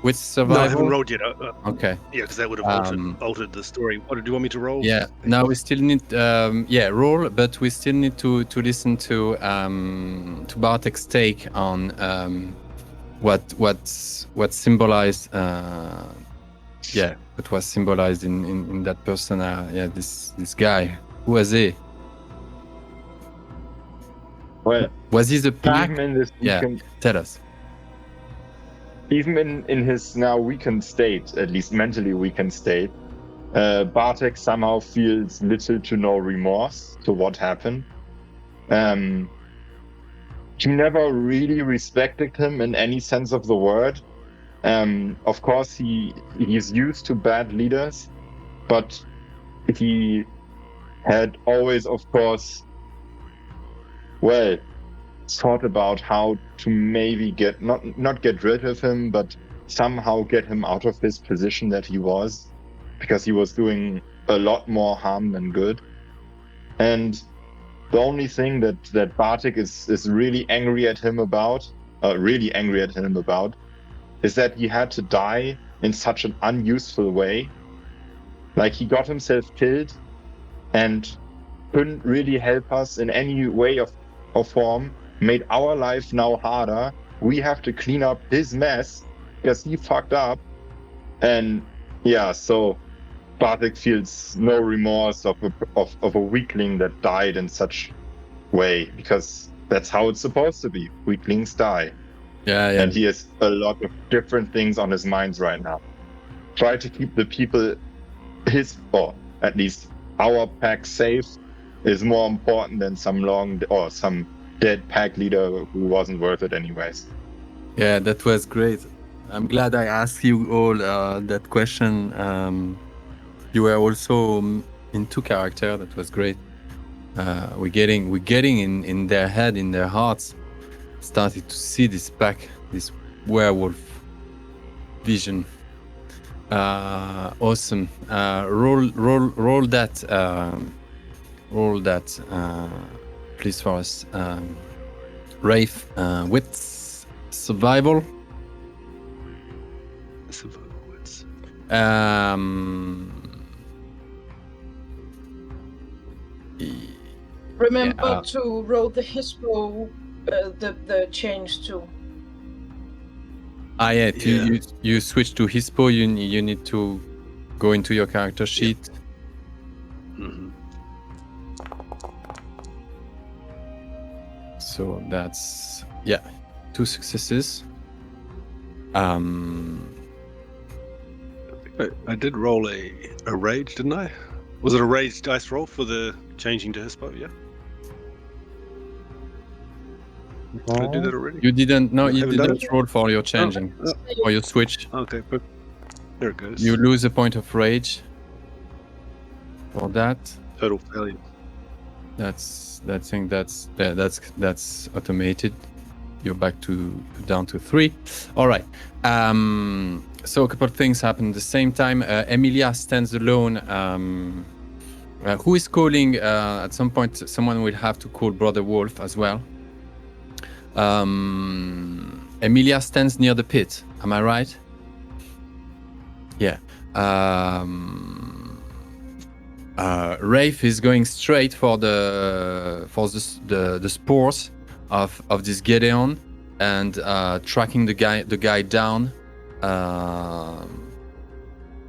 with survival? No, I haven't rolled yet. Okay. Yeah, because that would have altered the story. What do you want me to roll? Yeah. Now we still need roll, but we still need to listen to Bartek's take on what symbolized what was symbolized in that persona. This guy. Who was he? Well, was he the pack? Even in this weakened, tell us. Even in his now weakened state, at least mentally weakened state, Bartek somehow feels little to no remorse to what happened. She never really respected him in any sense of the word. Of course, he's used to bad leaders, but he had always, of course, thought about how to maybe not get rid of him, but somehow get him out of his position that he was, because he was doing a lot more harm than good. And the only thing that Bartek is really angry at him about, is that he had to die in such an unuseful way. Like, he got himself killed and couldn't really help us in any way or form, made our life now harder. We have to clean up his mess because he fucked up. And yeah, so Bartek feels no remorse of a weakling that died in such way, because that's how it's supposed to be. Weaklings die. Yeah. And he has a lot of different things on his minds right now. Try to keep the people, or at least our pack, safe is more important than some dead pack leader who wasn't worth it anyways. Yeah, that was great. I'm glad I asked you all that question. You were also into character. That was great. We're getting in their head, in their hearts, started to see this pack, this werewolf vision. Awesome. Roll that, please, for us. Rafe, with survival. Remember to roll the hispo, the change too. You switch to Hispo. You need to go into your character sheet. Mm-hmm. So that's 2 successes. I did roll a rage, didn't I? Was it a rage dice roll for the changing to Hispo? Yeah. Did I do that already? You didn't. No, I you haven't done didn't roll for your changing or your switch. Okay, but there it goes. You lose a point of rage for that. Total failure. That's automated. You're back down to 3. All right. So a couple of things happen at the same time. Emilia stands alone. Who is calling? At some point, someone will have to call Brother Wolf as well. Emilia stands near the pit. Am I right? Yeah. Rafe is going straight for the spores of this Gedeon and tracking the guy down.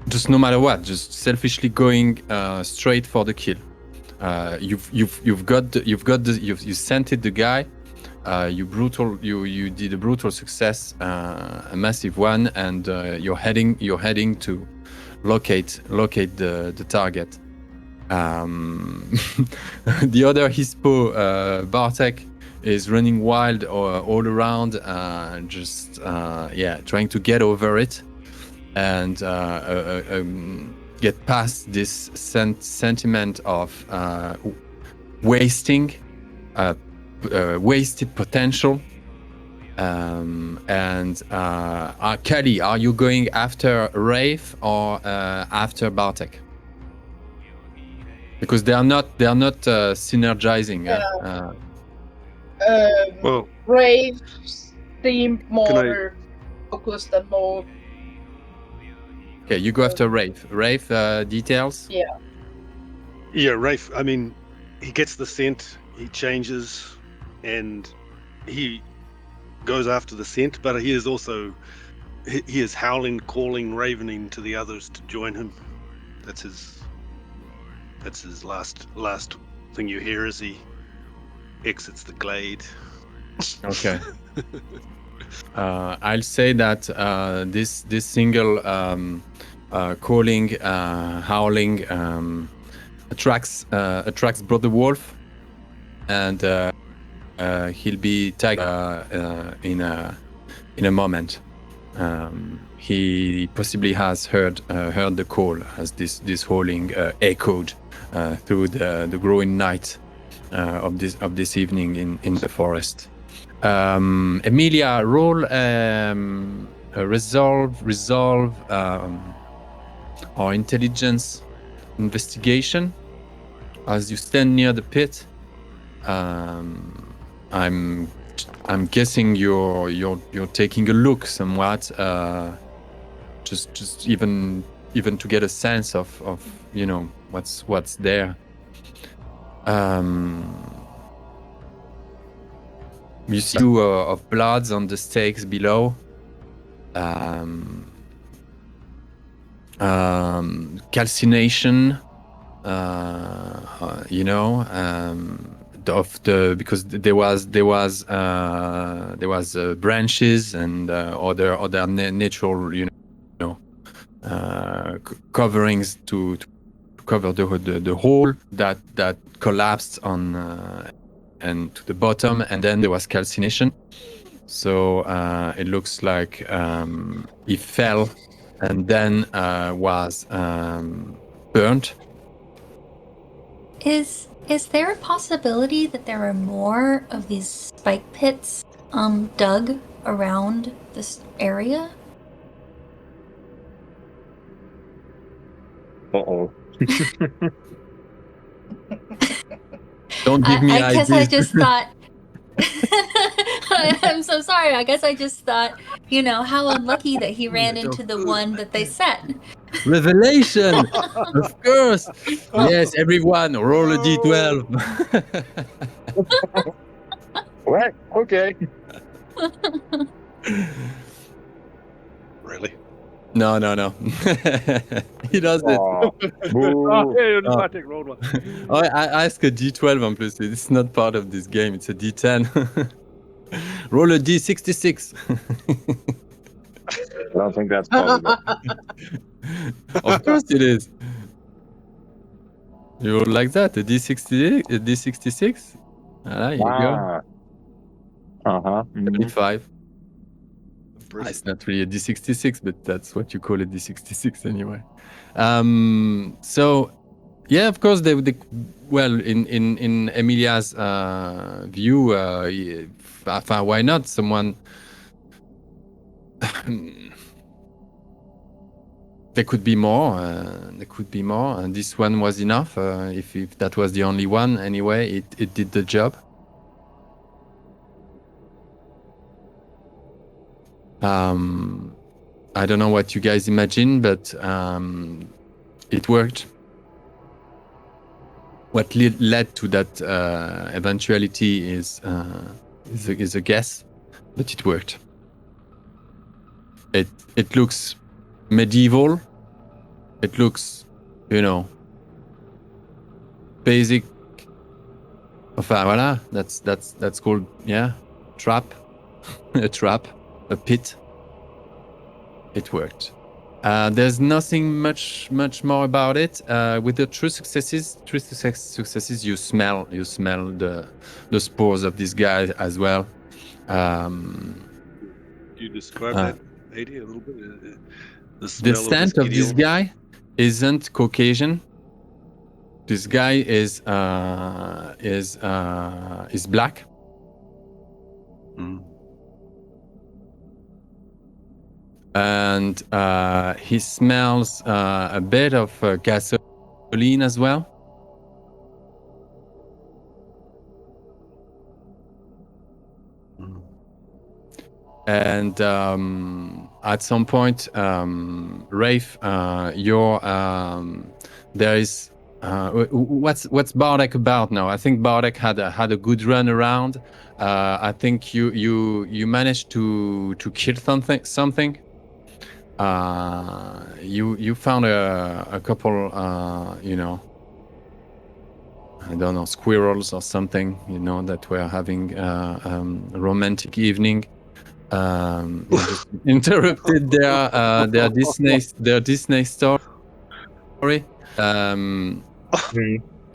Just no matter what, just selfishly going straight for the kill. You scented the guy. You did a brutal success, a massive one, and you're heading to locate the target. The other Hispo, Bartek, is running wild all around, trying to get over it and get past this sentiment of wasted potential. Kelly, are you going after Rafe or after Bartek? Because they are not synergizing. Well, Brave seemed more focused and more. Okay, you go after Rafe. Rafe, details? Yeah, Rafe, I mean, he gets the scent, he changes, and he goes after the scent, but he is also, he is howling, calling, ravening to the others to join him. That's his last thing you hear as he exits the glade. Okay. I'll say that this single calling, howling attracts Brother Wolf, and he'll be tagged in a moment. He possibly has heard the call as this howling echoed through the growing night of this evening in the forest. Emilia, roll a resolve, or intelligence investigation as you stand near the pit. I'm guessing you're taking a look somewhat, just even to get a sense of what's there. You see of bloods on the stakes below. Calcination, because there was branches and other natural coverings to cover the hole that collapsed on and to the bottom, and then there was calcination. So it looks like he fell and then was burnt. Is there a possibility that there are more of these spike pits dug around this area? Uh-oh. Don't give me I guess I ideas. just thought. I'm so sorry. I guess I just thought, how unlucky that he ran into the one that they set. Revelation, of course. Yes, everyone, roll a d12. Right, okay. Really? No. He does it. Aw, boo. Patrick rolled one. I ask a d12 en plus. It's not part of this game. It's a d10. Roll a d66. I don't think that's possible. Of course it is. You roll like that, a d66? Ah, you go. Uh-huh. Mhm. 75. Brilliant. It's not really a d66, but that's what you call a d66 anyway. So, yeah, of course, well, in Emilia's view, why not someone? There could be more. And this one was enough. If that was the only one, anyway, it did the job. I don't know what you guys imagine, but it worked. What led to that eventuality is a guess, but it worked. It looks medieval. It looks, basic. Enfin, voilà. That's called, trap. A trap. A pit. It worked. There's nothing much more about it. With the true successes, you smell the spores of this guy as well. You describe that, AD, a little bit. The The smell scent of this idiom? guy isn't Caucasian. This guy is black. Mm. And he smells a bit of gasoline as well. Mm. And at some point, Rafe, there is what's Bartek about now? I think Bartek had a good run around. I think you managed to kill something. You found a couple, I don't know, squirrels or something, that were having a romantic evening. You just interrupted their Disney story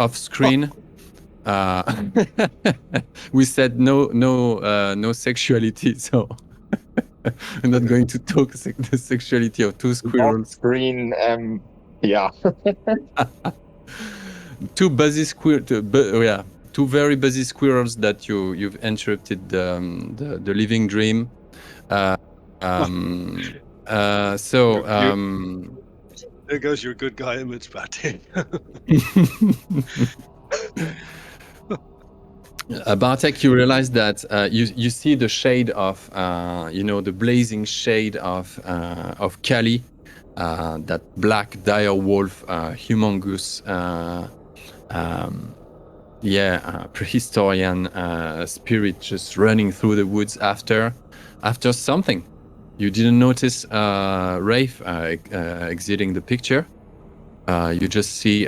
off screen. We said no sexuality, so I'm not going to talk the sexuality of two squirrels. Screen, yeah. Two buzzy squirrels. two very busy squirrels that you've interrupted the living dream. There goes your good guy image, Bartek. Bartek, you realize that you see the shade of the blazing shade of Kali, that black dire wolf, humongous, prehistorian spirit just running through the woods after something. You didn't notice Rafe exiting the picture. You just see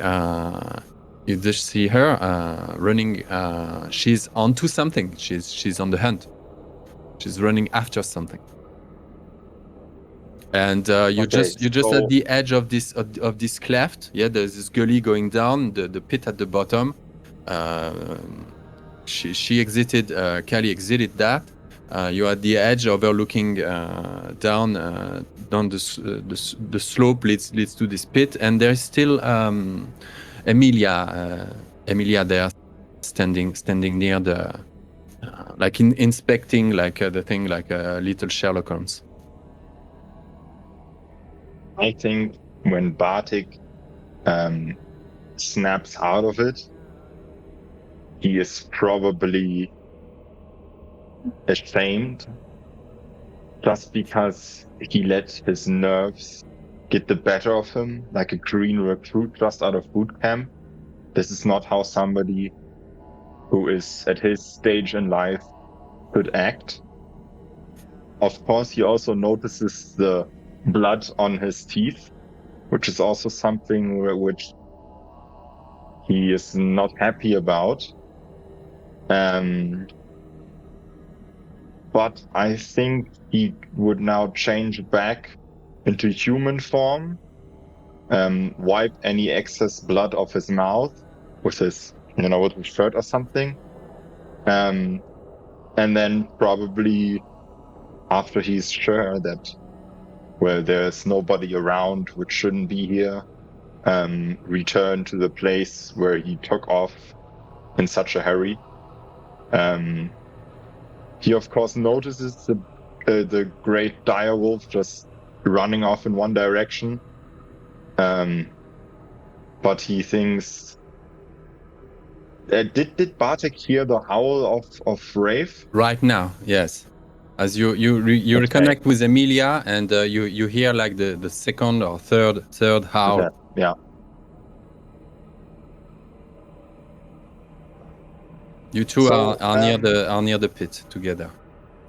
her running. She's onto something. She's on the hunt. She's running after something. And you're just at the edge of this cleft. Yeah, there's this gully going down. The pit at the bottom. She exited. Kali exited that. You're at the edge, overlooking down the slope leads to this pit, and there's still Emilia there, standing near the, inspecting the thing like a little Sherlock Holmes. I think when Bartek snaps out of it, he is probably ashamed just because he let his nerves get the better of him, like a green recruit just out of boot camp. This is not how somebody who is at his stage in life could act. Of course, he also notices the blood on his teeth, which is also something which he is not happy about. But I think he would now change back into human form, wipe any excess blood off his mouth with his, with his shirt or something. And then probably after he's sure that, there's nobody around which shouldn't be here, return to the place where he took off in such a hurry. He of course notices the great dire wolf just running off in one direction. But he thinks, did Bartek hear the howl of Rafe? Right now, yes. As you reconnect with Emilia, and you hear the second or third howl. Yeah. You two are near the pit together,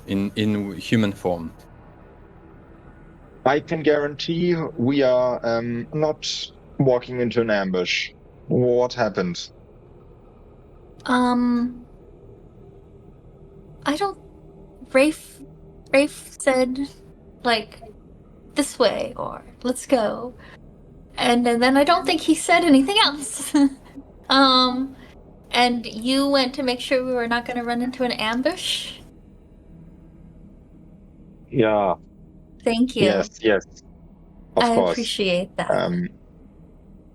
in human form. I can guarantee we are not walking into an ambush. What happened? I don't. Rafe said, this way, or let's go. And then I don't think he said anything else. And you went to make sure we were not going to run into an ambush? Yeah. Thank you. Yes. Of course. I appreciate that.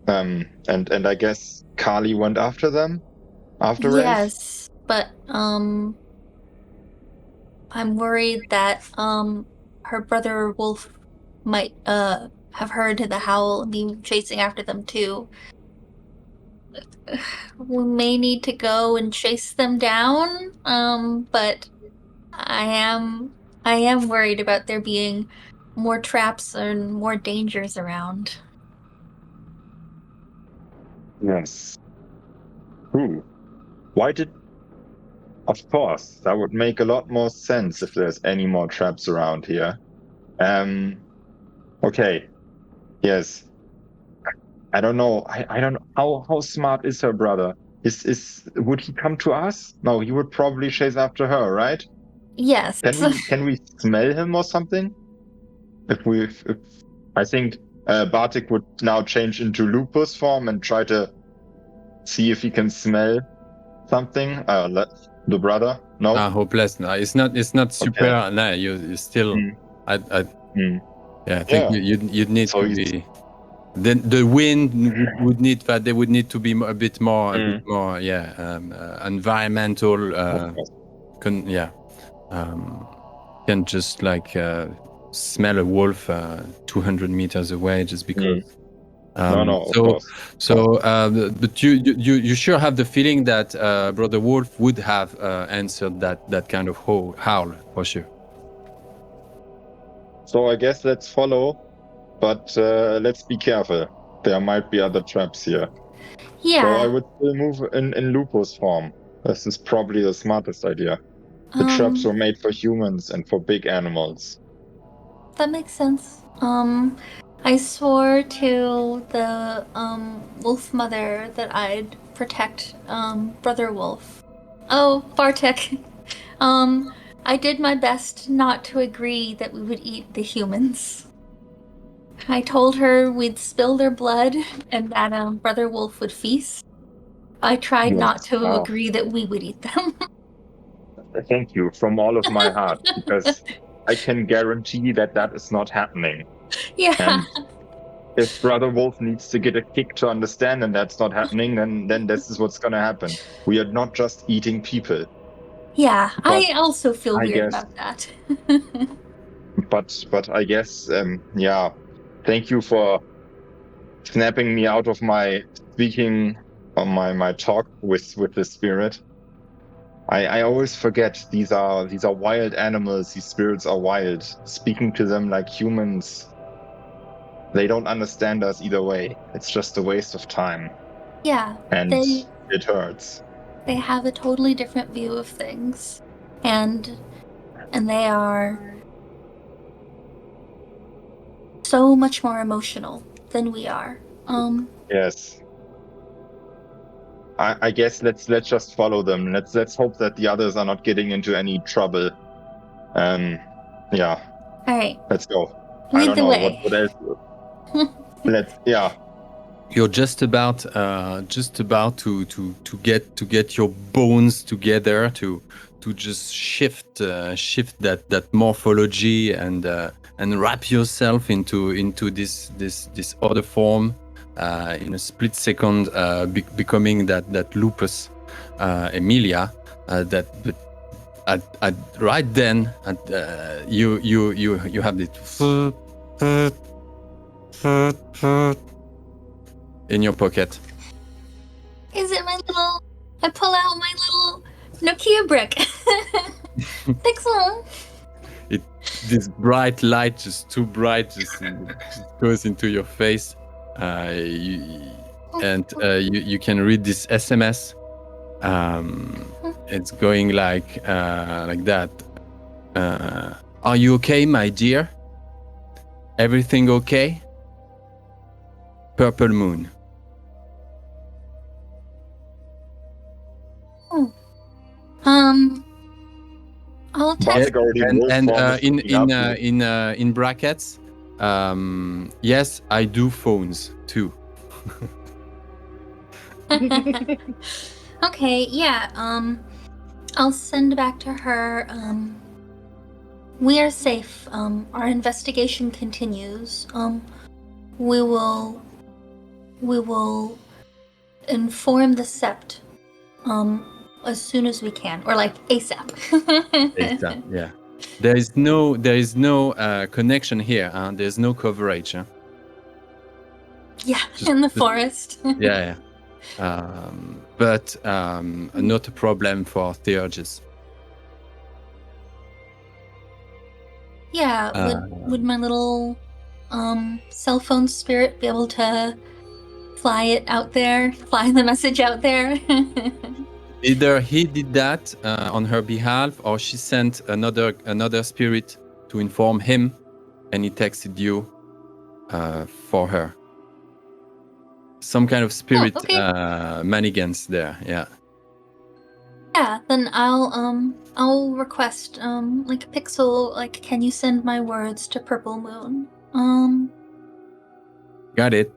And I guess Kali went after them? After Rafe? Yes, but, I'm worried that, her brother Wolf might, have heard the howl and be chasing after them too. We may need to go and chase them down, but I am worried about there being more traps and more dangers around. Yes. Of course, that would make a lot more sense if there's any more traps around here. Okay. Yes. I don't know. I don't know. How smart is her brother? Would he come to us? No, he would probably chase after her, right? Yes. Can we smell him or something? If I think Bartek would now change into lupus form and try to see if he can smell something. The brother? No. Hopeless. No, it's not super. Okay. No, you still. I think you'd need to be. Then the wind would need that they would need to be a bit more, environmental. Of course. Can just like smell a wolf 200 meters away just because. No, of course. But you sure have the feeling that Brother Wolf would have answered that kind of howl for sure. So I guess let's follow, but let's be careful. There might be other traps here. Yeah. So I would still move in Lupus form. This is probably the smartest idea. The traps were made for humans and for big animals. That makes sense. I swore to the wolf mother that I'd protect Brother Wolf. Oh, Bartek. I did my best not to agree that we would eat the humans. I told her we'd spill their blood and that Brother Wolf would feast. I tried not to agree that we would eat them. Thank you from all of my heart, because I can guarantee that is not happening. Yeah. And if Brother Wolf needs to get a kick to understand and that's not happening, then this is what's gonna happen. We are not just eating people. Yeah, But I also feel I weird guess- about that. But I guess, thank you for snapping me out of my speaking on my talk with the spirit. I always forget these are wild animals. These spirits are wild. Speaking to them like humans, they don't understand us either way. It's just a waste of time, Yeah, and it hurts. they have a totally different view of things, and they are so much more emotional than we are. Yes. I guess let's just follow them. Let's hope that the others are not getting into any trouble. Yeah. All right, Let's go. lead I don't the know way. what else. You're just about to get your bones together to just shift that morphology and wrap yourself into this other form in a split second, becoming that lupus Emilia. But right then, you have this in your pocket. Is it my little? I pull out my little Nokia brick. Pixel. This bright light, just too bright, just goes into your face. You can read this SMS. It's going like that. Are you okay, my dear? Everything okay? Purple moon. I'll text. In brackets, yes, I do phones too. Okay, yeah. I'll send back to her. We are safe. Our investigation continues. We will inform the Sept as soon as we can, or like ASAP. ASAP, yeah. There is no connection here. There's no coverage. Yeah, in the forest. Yeah. But not a problem for Theurges. Yeah, would my little cell phone spirit be able to fly the message out there? Either he did that on her behalf, or she sent another spirit to inform him, and he texted you for her. Some kind of spirit manigance there, yeah. Yeah, then I'll request like Pixel, like, can you send my words to Purple Moon? Got it,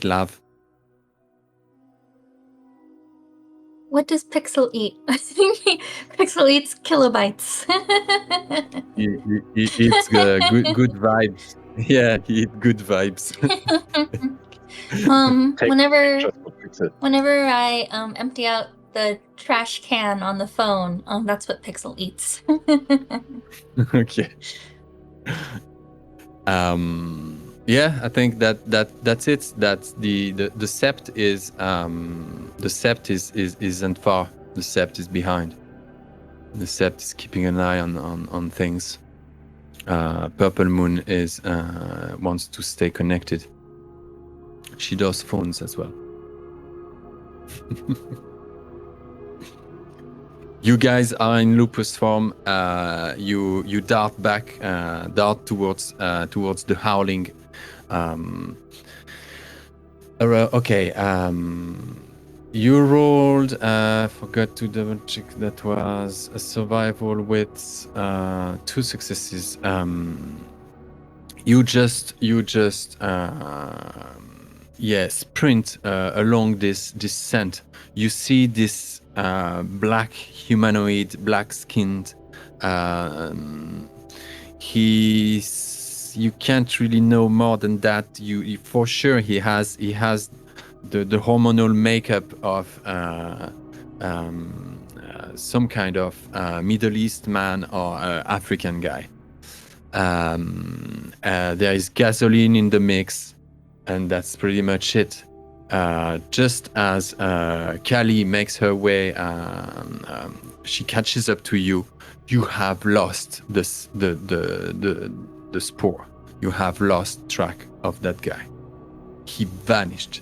love. What does Pixel eat? Pixel eats kilobytes. It's good vibes. Yeah, he had good vibes. Take Whenever just to fix it. I empty out the trash can on the phone, that's what Pixel eats. Okay. Yeah, I think that's it. That's the Sept is the Sept isn't far. The Sept is behind. The Sept is keeping an eye on things. Purple Moon is wants to stay connected. She does phones as well. You guys are in lupus form. You dart back, dart towards the howling. Okay. You rolled. Forgot to double check. That was a survival with 2 successes. You just sprint along this scent. You see this black humanoid, black-skinned. You can't really know more than that. You for sure he has the hormonal makeup of some kind of Middle East man or African guy. There is gasoline in the mix, and that's pretty much it. Just as Kali makes her way, she catches up to you. You have lost the spoor. You have lost track of that guy. He vanished.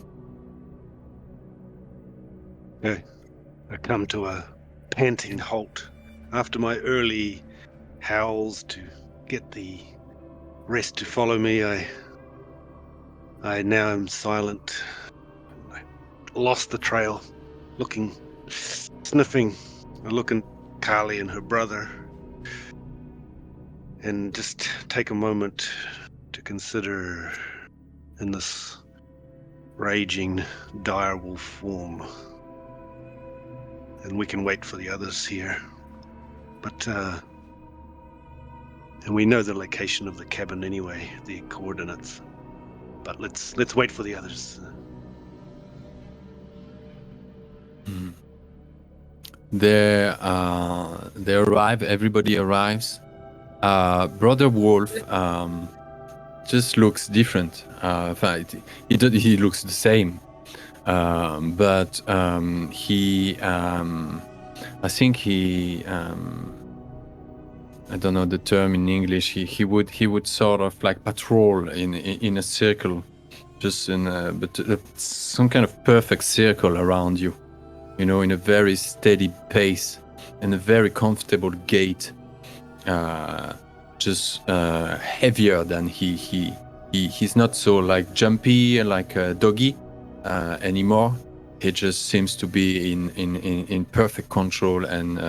I come to a panting halt after my early howls to get the rest to follow me. I now am silent. I lost the trail, sniffing. I look at Kali and her brother, and just take a moment to consider in this raging direwolf form. And we can wait for the others here. But and we know the location of the cabin anyway, the coordinates. But let's wait for the others. They arrive. Everybody arrives. Brother Wolf just looks different. In fact, he looks the same, but he. I think he. I don't know the term in English. He would sort of like patrol in a circle, just some kind of perfect circle around you, in a very steady pace and a very comfortable gait, just heavier than he's not so like jumpy like a doggy anymore. He just seems to be in perfect control and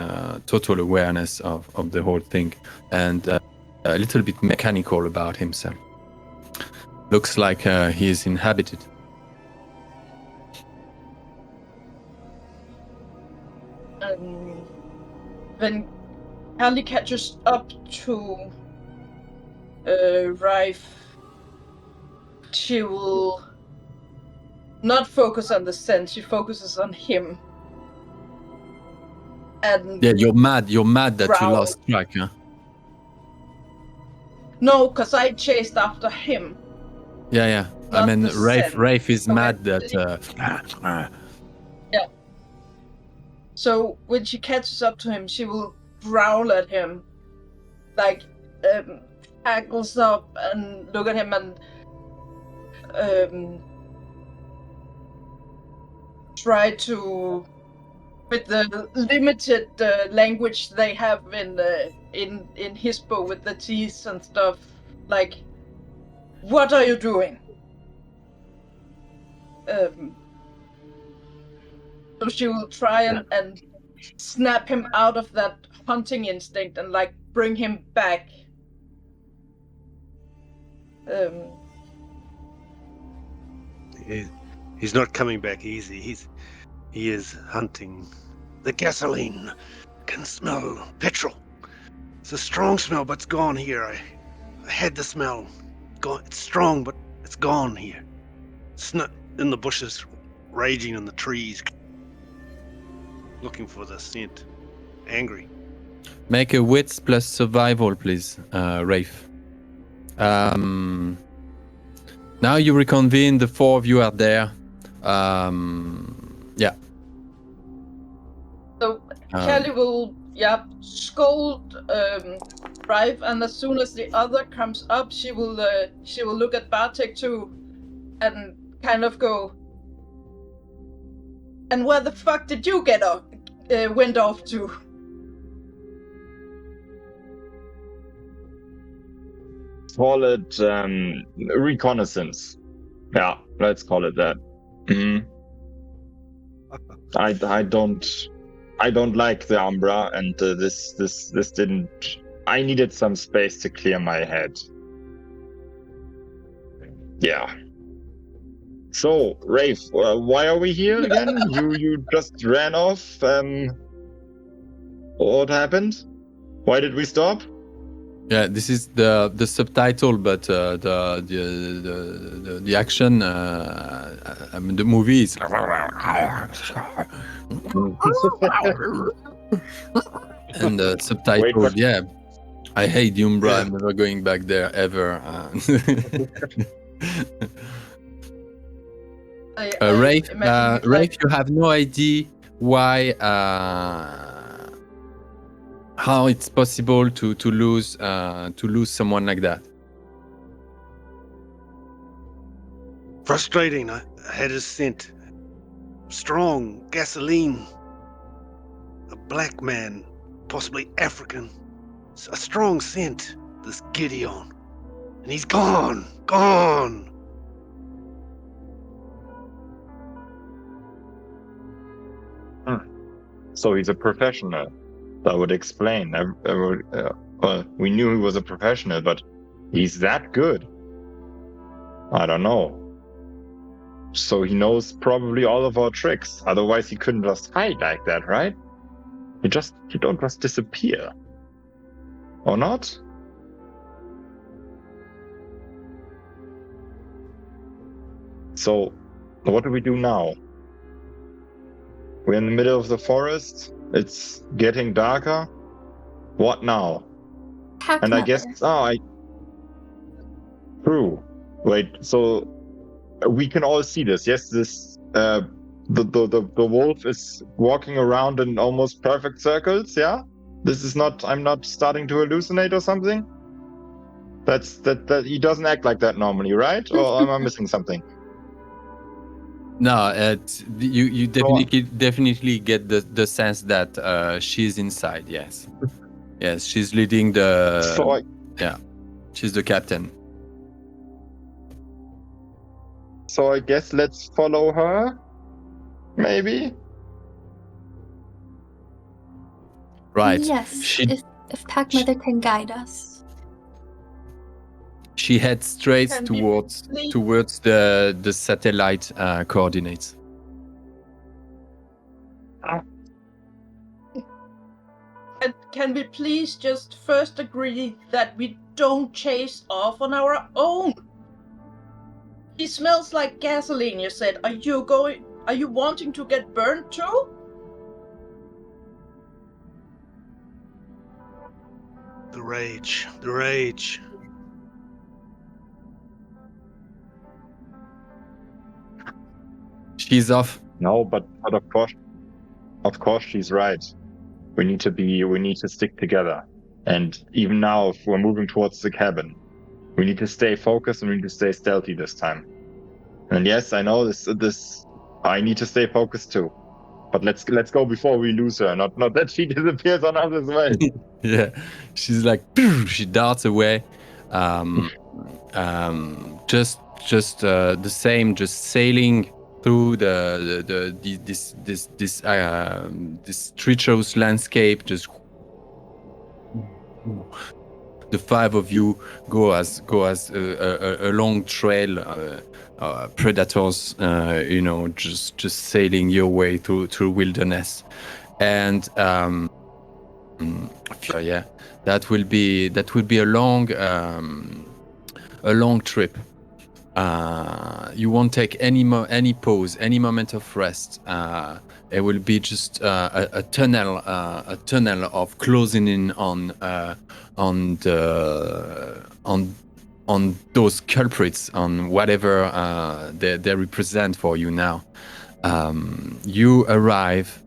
total awareness of the whole thing, and a little bit mechanical about himself. Looks like he is inhabited. When Candy catches up to Rife, she will not focus on the scent, she focuses on him. And Yeah, you're mad that you growl. lost track, huh? No, because I chased after him. Yeah. I Not mean, the scent. Rafe is Okay. mad that. Yeah. So when she catches up to him, she will growl at him, like hackles up and look at him and try to, with the limited language they have in Hispo with the teeth and stuff, like, what are you doing? So she will try and snap him out of that hunting instinct and like bring him back. He's not coming back easy. He is hunting. The gasoline can smell petrol. It's a strong smell, but it's gone here. I had the smell. gone. It's strong, but it's gone here. It's not in the bushes, raging in the trees, looking for the scent. Angry. Make a wits plus survival, please, Rafe. Now you reconvene. The four of you are there. Yeah. So Kelly will, scold Rife, and as soon as the other comes up, she will look at Bartek too, and kind of go. And where the fuck did you get off? Went off to? Call it reconnaissance. Yeah, let's call it that. Mm. I don't like the Umbra, and this didn't. I needed some space to clear my head. Yeah. So, Rafe, why are we here again? you just ran off. What happened? Why did we stop? Yeah, this is the subtitle, but the action, I mean, the movie is. And the subtitle, Wait, yeah. I hate the Umbra. I'm never going back there ever. Rafe, you have no idea why. How it's possible to lose someone like that. Frustrating. I had his scent. Strong gasoline. A black man, possibly African. A strong scent. This Gideon. And he's gone. Gone. So he's a professional. That would explain. Well, we knew he was a professional, but he's that good. I don't know. So he knows probably all of our tricks. Otherwise, he couldn't just hide like that, right? You don't just disappear, or not? So, what do we do now? We're in the middle of the forest. It's getting darker. What now? And I guess true. Wait, so we can all see this. Yes, this the wolf is walking around in almost perfect circles, yeah? This is not I'm not starting to hallucinate or something? That he doesn't act like that normally, right? Or am I missing something? No, you definitely get the sense that she's inside. Yes, yes, she's leading the. She's the captain. So I guess let's follow her, maybe. Right. Yes. If Pack Mother can guide us. She heads straight towards the satellite coordinates. And can we please just first agree that we don't chase off on our own? He smells like gasoline, you said. Are you wanting to get burned too? The rage. She's off. No, but of course she's right. We need to stick together. And even now, if we're moving towards the cabin, we need to stay focused and we need to stay stealthy this time. And yes, I know this. I need to stay focused too. But let's go before we lose her. Not that she disappears on us as well. Yeah, she's like she darts away. Just the same, just sailing through this treacherous landscape. Just the five of you go as a long trail, predators, just sailing your way through wilderness, and that will be a long a long trip. You won't take any pause, any moment of rest. It will be just a tunnel of closing in on those culprits, on whatever they represent for you now. You arrive.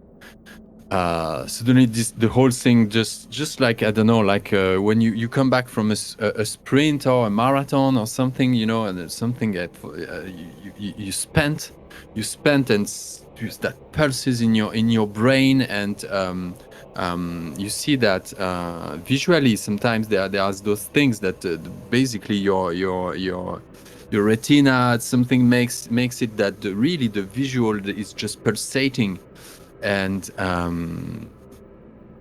Suddenly the whole thing just like, I don't know, like when you come back from a sprint or a marathon or something, you know, and it's something that you spent and that pulses in your brain, and you see that visually sometimes there's those things that basically your retina, something makes it that really the visual is just pulsating. And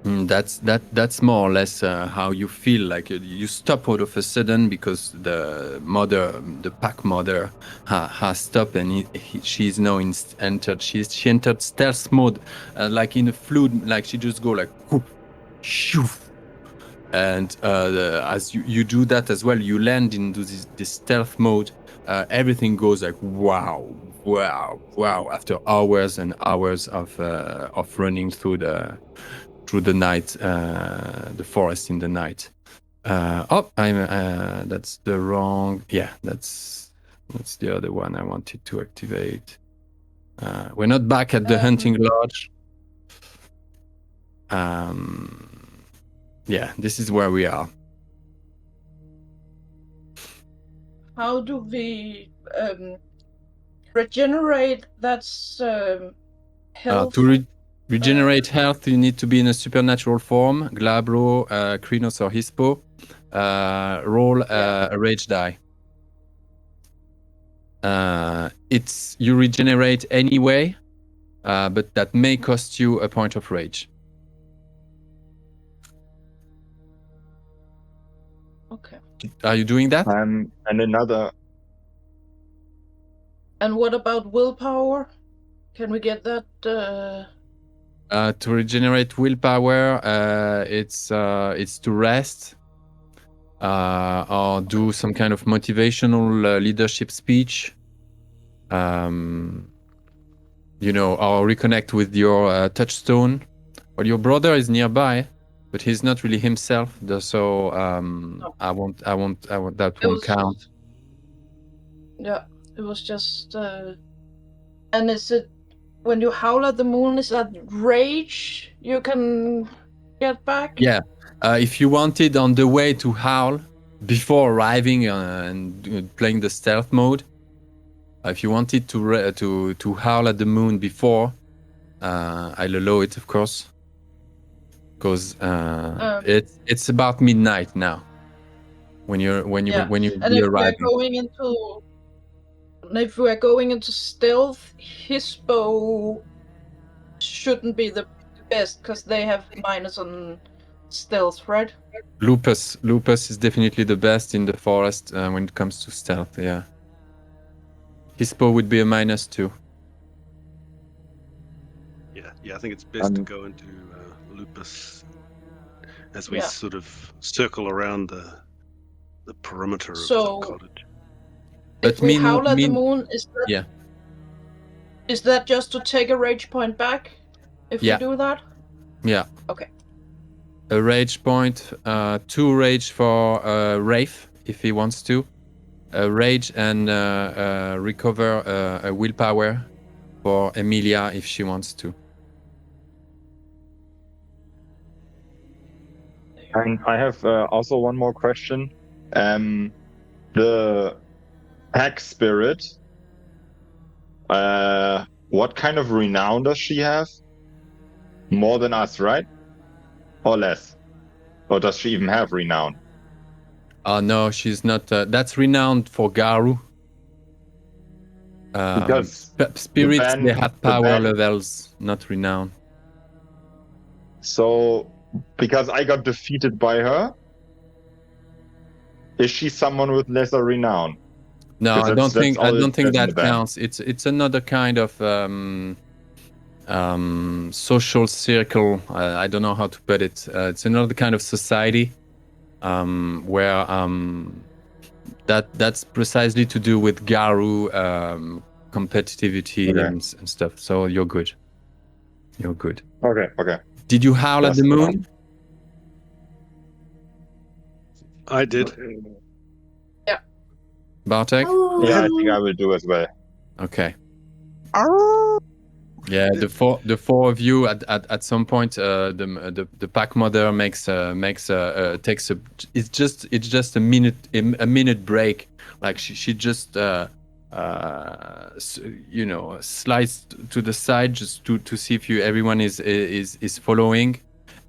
that's more or less how you feel. Like you stop all of a sudden because the pack mother has stopped, and she's now entered. She entered stealth mode, like in a fluid. Like she just go like, whoop, shoof. And as you do that as well, you land into this stealth mode. Everything goes like wow. After hours and hours of running through the night, the forest in the night. That's the wrong. Yeah, that's the other one I wanted to activate. We're not back at the hunting lodge. Yeah, this is where we are. How do we regenerate? That's health. To regenerate health, you need to be in a supernatural form, Glabro, Krynos, or Hispo. Roll a rage die. You regenerate anyway, but that may cost you a point of rage. Okay. Are you doing that? And another. And what about willpower? Can we get that? To regenerate willpower, it's to rest, or do some kind of motivational leadership speech, you know, or reconnect with your touchstone. Well, your brother is nearby, but he's not really himself, so No. I won't. That won't count. Yeah, it was just. And is it when you howl at the moon? Is that rage you can get back? Yeah. If you wanted on the way to howl before arriving and playing the stealth mode, if you wanted to howl at the moon before, I'll allow it, of course, because it's about midnight now. When you and be if arriving. if we are going into stealth, Hispo shouldn't be the best because they have minus on stealth, right? Lupus is definitely the best in the forest when it comes to stealth. Yeah. Hispo would be a -2. Yeah. I think it's best to go into Lupus as we sort of circle around the perimeter of the cottage. If we howl at the moon, is that just to take a rage point back? If we do that? Yeah. Okay. A rage point, 2 rage for Rafe if he wants to. A rage and recover a willpower for Emilia if she wants to. And I have also one more question. The pack spirit, what kind of renown does she have? More than us, right? Or less? Or does she even have renown? No, she's not. That's renowned for Garu. Because spirits, they have power levels, not renown. So, because I got defeated by her, is she someone with lesser renown? No, I don't think that counts. It's another kind of social circle. I don't know how to put it. It's another kind of society where that's precisely to do with Garu competitivity Okay. and stuff. So you're good. You're good. Okay. Did you howl at the moon? I did. Bartek? Yeah, I think I will do as well. Okay. Yeah, the four of you at some point, the pack mother takes a. It's just a minute break. Like she just slides to the side just to see if everyone is following,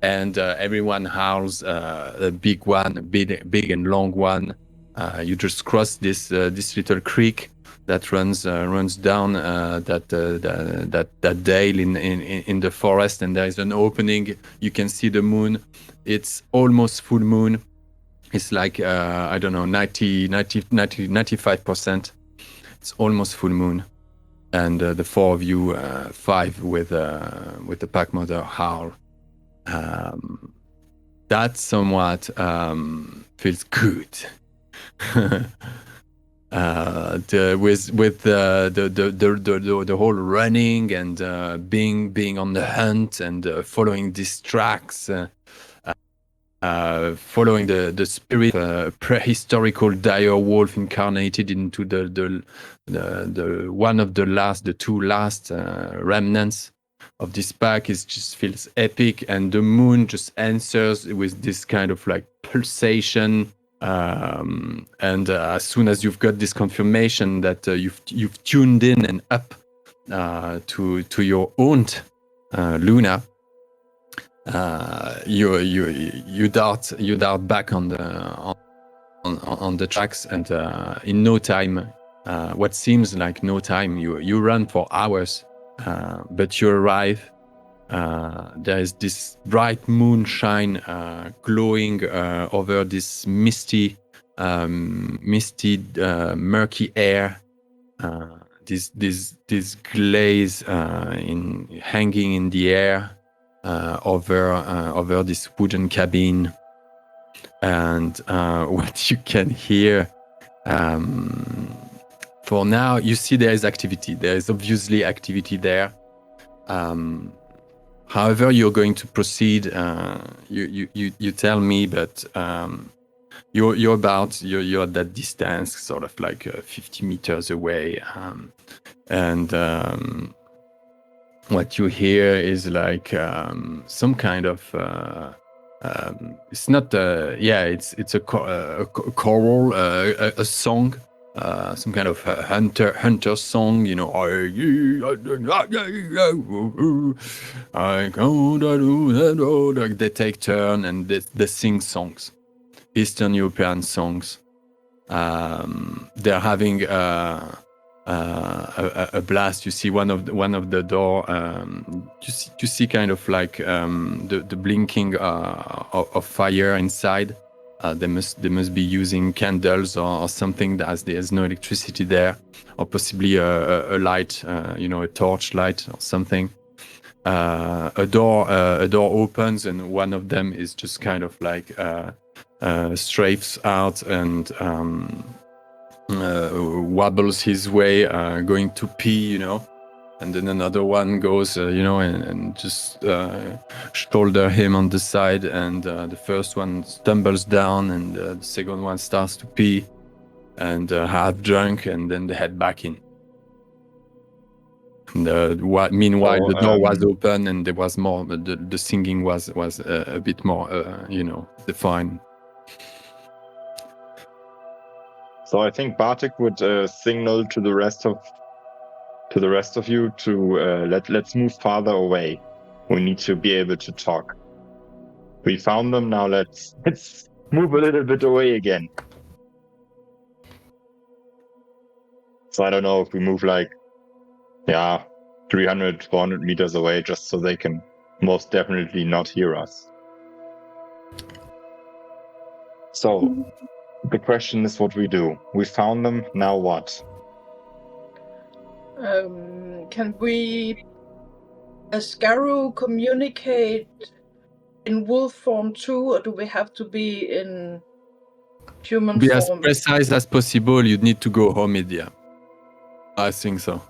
and everyone howls a big one, a big and long one. You just cross this little creek that runs down that dale in the forest, and there is an opening. You can see the moon. It's almost full moon. It's like I don't know, 95%. It's almost full moon, and the four of you, five with the pack mother howl. That somewhat feels good. With the whole running and being on the hunt and following these tracks, following the spirit prehistorical dire wolf incarnated into the one of the two last remnants of this pack. It just feels epic, and the moon just answers with this kind of like pulsation. And as soon as you've got this confirmation that you've tuned in and up to your aunt Luna, you dart back on the tracks, and in no time, what seems like no time, you run for hours, but you arrive. There is this bright moonshine glowing over this misty, murky air. This glaze hanging in the air over this wooden cabin, and what you can hear. For now, you see there is activity. There is obviously activity there. However, you're going to proceed. You tell me, but you're at that distance, sort of like 50 meters away, and what you hear is like some kind of. It's not. It's a choral, a song. Some kind of hunter song, you know. Like they take turn and they sing songs, Eastern European songs. They're having a blast. You see one of the door. You see kind of like the blinking of fire inside. They must be using candles or something, as there's no electricity there, or possibly a light, a torch light or something. A door opens, and one of them is just kind of like strafes out and wobbles his way, going to pee, and then another one goes, and just shoulder him on the side, and the first one stumbles down, and the second one starts to pee, and half drunk, and then they head back in. And, meanwhile, the door was open, and there was more. The singing was a bit more, defined. So I think Bartek would signal to the rest of you to let's move farther away. We need to be able to talk. We found them, now let's move a little bit away again. So I don't know if we move 300, 400 meters away, just so they can most definitely not hear us. So the question is what we do. We found them, now what? Can we, as Garu, communicate in wolf form too, or do we have to be in human Be as form. precise as possible. You'd need to go Homid, yeah. I think so.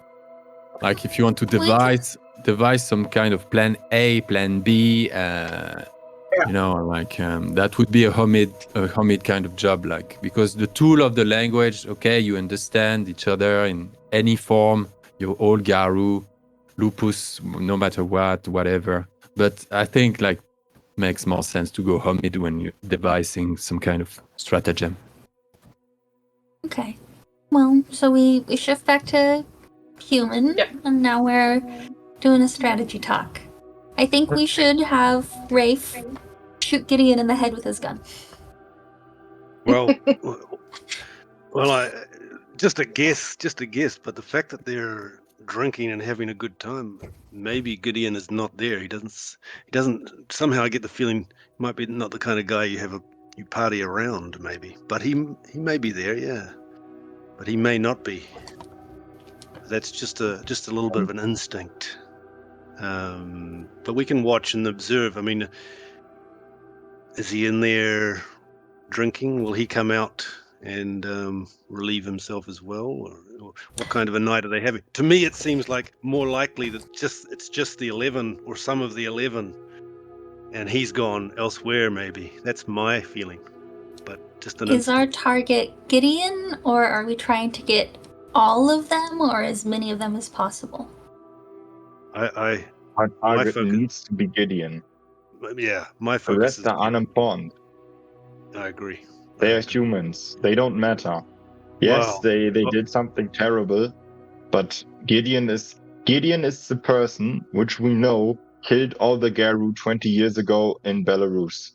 Like if you want to devise some kind of plan A, plan B, you know, like that would be a Homid kind of job, like, because the tool of the language, okay, you understand each other in any form. You're all Garu, Lupus, no matter what, whatever. But I think like makes more sense to go Homid when you're devising some kind of stratagem. Okay. Well, so we shift back to human, Yep. and now we're doing a strategy talk. I think we should have Rafe shoot Gideon in the head with his gun. Well, just a guess. But the fact that they're drinking and having a good time, maybe Gideon is not there. He doesn't. Somehow, I get the feeling he might be not the kind of guy you party around. Maybe, but he may be there. Yeah, but he may not be. That's just a little bit of an instinct. But we can watch and observe. I mean, is he in there drinking? Will he come out and relieve himself as well, or what kind of a night are they having? To me, it seems like more likely that it's just the 11 or some of the 11, and he's gone elsewhere. Maybe that's my feeling. But just an Is our instinct. target Gideon, or are we trying to get all of them, or as many of them as possible? I Our target focus- needs to be Gideon. My The focus rest is. are unimportant. I agree. They are humans. They don't matter. Yes, Wow. they did something terrible, but Gideon is the person which we know killed all the Garu 20 years ago in Belarus.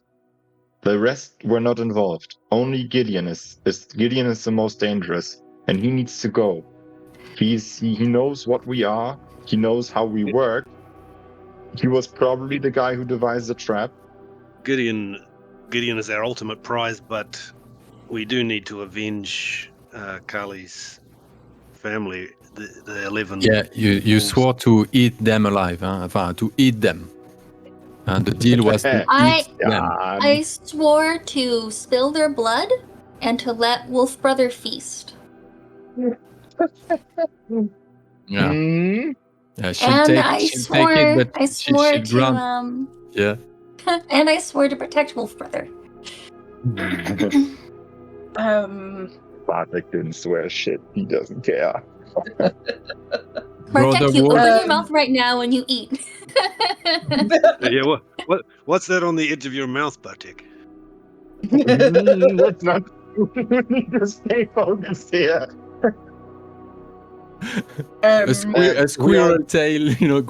The rest were not involved. Only Gideon is the most dangerous, and he needs to go. He knows what we are. He knows how we work. He was probably the guy who devised the trap. Gideon is our ultimate prize, but we do need to avenge Kali's family, the 11. Yeah, you swore to eat them alive, huh? Enfin, to eat them. And the deal was to eat them. I swore to spill their blood and to let Wolf Brother feast. Yeah. Hmm? She'll And take, I she'll swore, take it, but I swore she'll to grant. Yeah. and I swore to protect Wolf Brother. Bartek didn't swear shit. He doesn't care. Brother Protect you. Wolf. Open your mouth right now when you eat. Yeah, what's that on the edge of your mouth, Bartek? Let's not. We need to stay focused here. A squirrel tail, you know.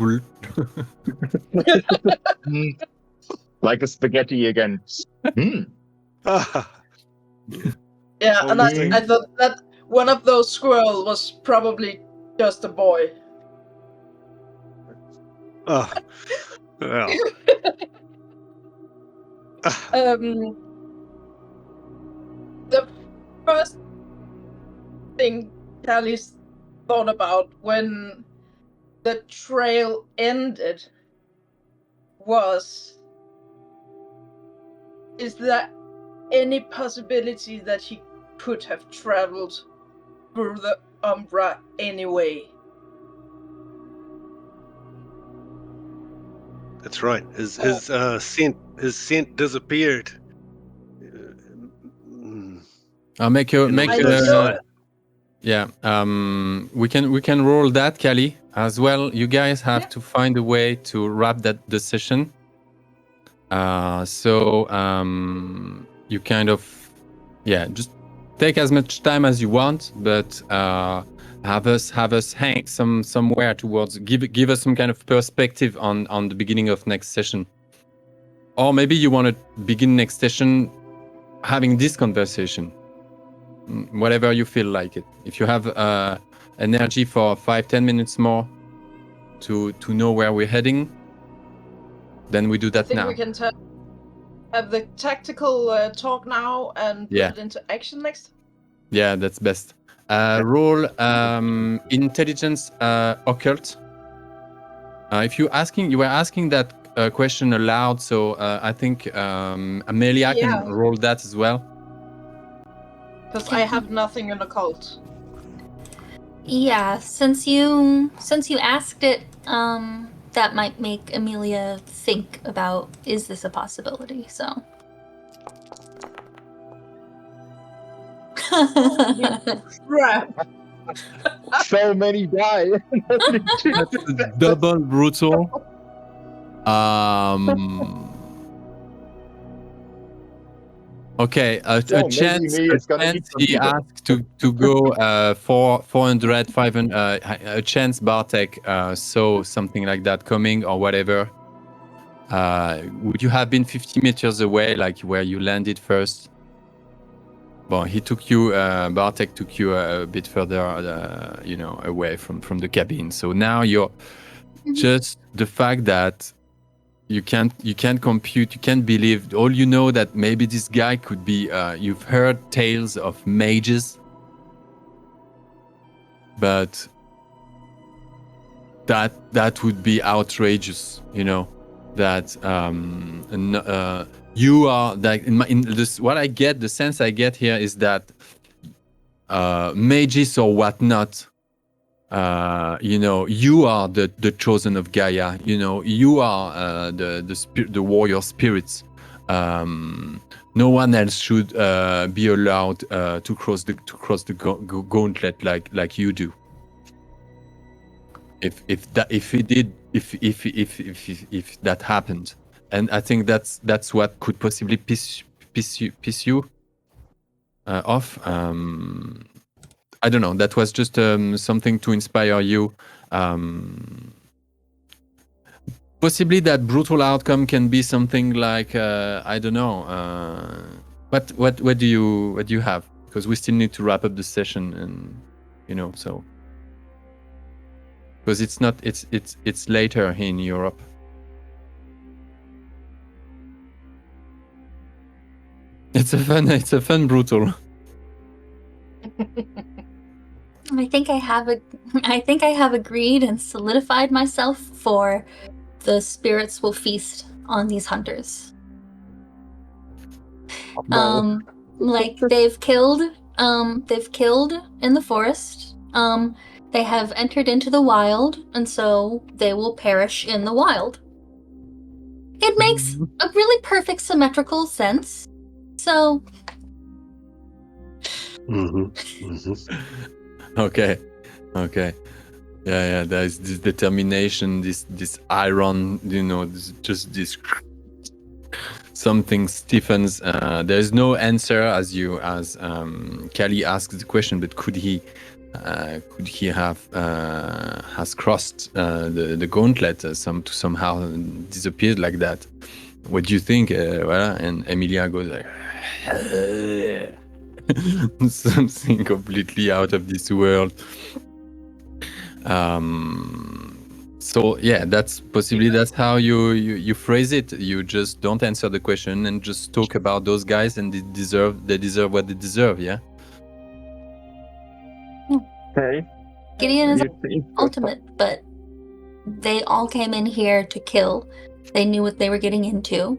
Like a spaghetti again. Yeah, Oh, and you I thought that one of those squirrels was probably just a boy. Well. The first thing Callie thought about when the trail ended was, is there any possibility that he could have traveled through the Umbra anyway? That's right. His scent disappeared. I'll make a yeah. We can roll that, Callie, as well. You guys have to find a way to wrap that the session. So you kind of just take as much time as you want, but have us hang somewhere towards give us some kind of perspective on the beginning of next session. Or maybe you want to begin next session having this conversation. Whatever you feel like it. If you have energy for 5-10 minutes more to know where we're heading, then we do that now. I think we can have the tactical talk now and put it into action next. Yeah, that's best. Roll intelligence occult. If you were asking that question aloud, so I think Amelia can roll that as well. Because I have nothing in occult. Yeah, since you asked it, that might make Amelia think about, is this a possibility? So. Crap! So many die. That's double brutal. Okay, a So chance. maybe it's gonna need He some asked to go 400, 500. A chance Bartek saw something like that coming or whatever. Would you have been 50 meters away, like where you landed first? Well, he took you. Bartek took you a bit further, away from the cabin. So now you're just the fact that you can't compute, you can't believe. All you know that maybe this guy could be. You've heard tales of mages, but that would be outrageous. You know that you are like in this. What I get, the sense I get here is that mages or whatnot. You are the chosen of Gaia. You are the warrior spirits. No one else should be allowed to cross the gauntlet like you do. If that happened, and I think that's what could possibly piss you off. I don't know. That was just something to inspire you. Possibly that brutal outcome can be something like I don't know. What do you have? Because we still need to wrap up the session, and so because it's later in Europe. It's a fun brutal. I think I have agreed and solidified myself for the spirits will feast on these hunters. Like they've killed in the forest. They have entered into the wild, and so they will perish in the wild. It makes a really perfect symmetrical sense. So Okay. Yeah. There's this determination, this iron, this something stiffens. There's no answer as Kali asked the question, but could he have has crossed the gauntlet to somehow disappeared like that? What do you think? And Emilia goes like something completely out of this world. So yeah, that's how you phrase it. You just don't answer the question and just talk about those guys, and they deserve what they deserve. Yeah. Okay. Gideon is ultimate, but they all came in here to kill. They knew what they were getting into.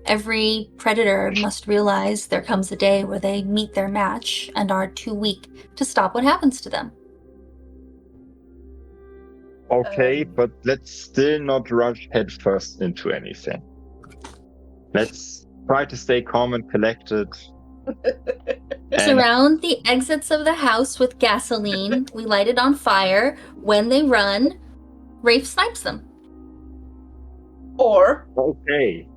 Every predator must realize there comes a day where they meet their match and are too weak to stop what happens to them. Okay, but let's still not rush headfirst into anything. Let's try to stay calm and collected. Surround the exits of the house with gasoline. We light it on fire. When they run, Rafe snipes them. Or Okay.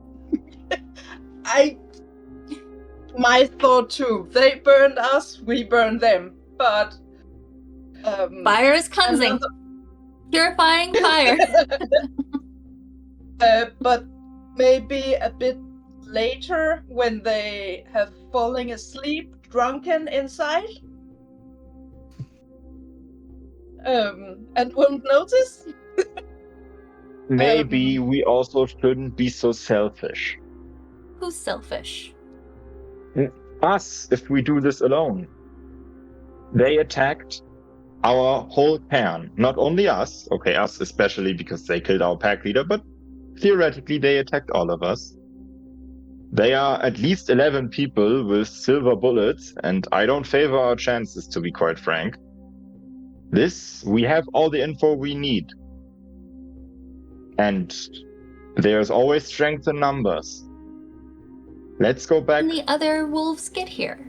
my thought too. They burned us, we burned them. But Fire is cleansing. Purifying fire. But maybe a bit later when they have fallen asleep, drunken inside. And won't notice. Maybe we also shouldn't be so selfish. Who's selfish? Us, if we do this alone. They attacked our whole clan. Not only us, okay, us especially because they killed our pack leader, but theoretically they attacked all of us. They are at least 11 people with silver bullets, and I don't favor our chances, to be quite frank. We have all the info we need. And there's always strength in numbers. Let's go back. When the other wolves get here?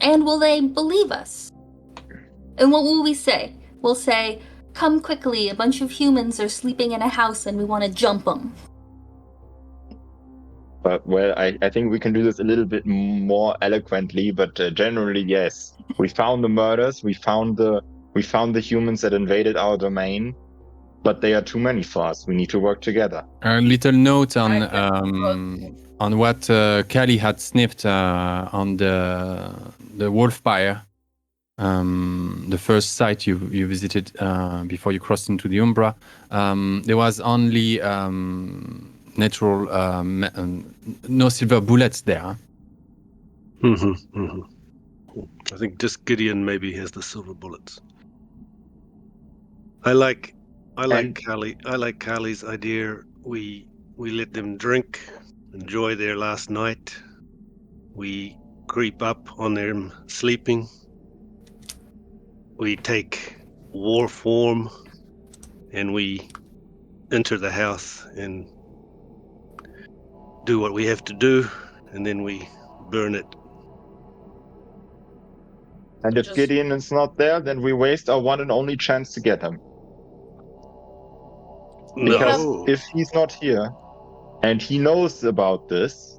And will they believe us? And what will we say? We'll say, come quickly, a bunch of humans are sleeping in a house and we want to jump them. But, well, I think we can do this a little bit more eloquently, but generally, yes. We found the murders, we found the humans that invaded our domain, but they are too many for us. We need to work together. A little note on I what Callie had sniffed on the wolf pyre, the first site you visited before you crossed into the Umbra. There was only natural, no silver bullets there. I think just Gideon maybe has the silver bullets. I like Callie. I like Callie's idea. We let them drink, enjoy their last night. We creep up on them sleeping. We take war form, and we enter the house and do what we have to do, and then we burn it. And if Just- Gideon is not there, then we waste our one and only chance to get him. Because No. if he's not here, and he knows about this,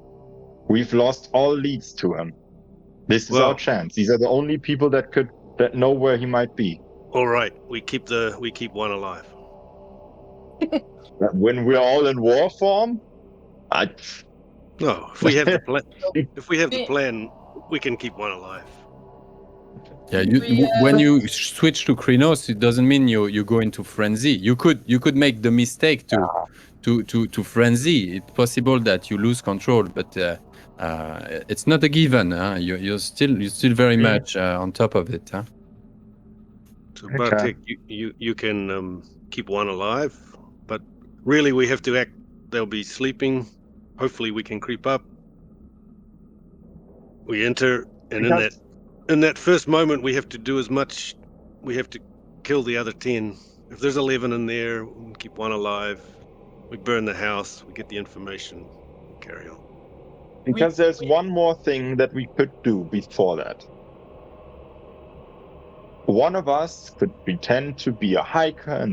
we've lost all leads to him. This is our Well- chance. These are the only people that know where he might be. All right, we keep one alive. When we're all in war form, No, if we have the plan, we can keep one alive. Yeah, We, when you switch to Krynos, it doesn't mean you go into frenzy. You could make the mistake to frenzy. It's possible that you lose control, but it's not a given. Huh? You're still very much on top of it. Huh? So Okay. Bartek, you can keep one alive, but really we have to act. They'll be sleeping. Hopefully we can creep up. We enter, and in that first moment we have to do as much. We have to kill the other 10. If there's 11 in there, we can keep one alive. We burn the house. We get the information. We carry on. because there's one more thing that we could do before that. One of us could pretend to be a hiker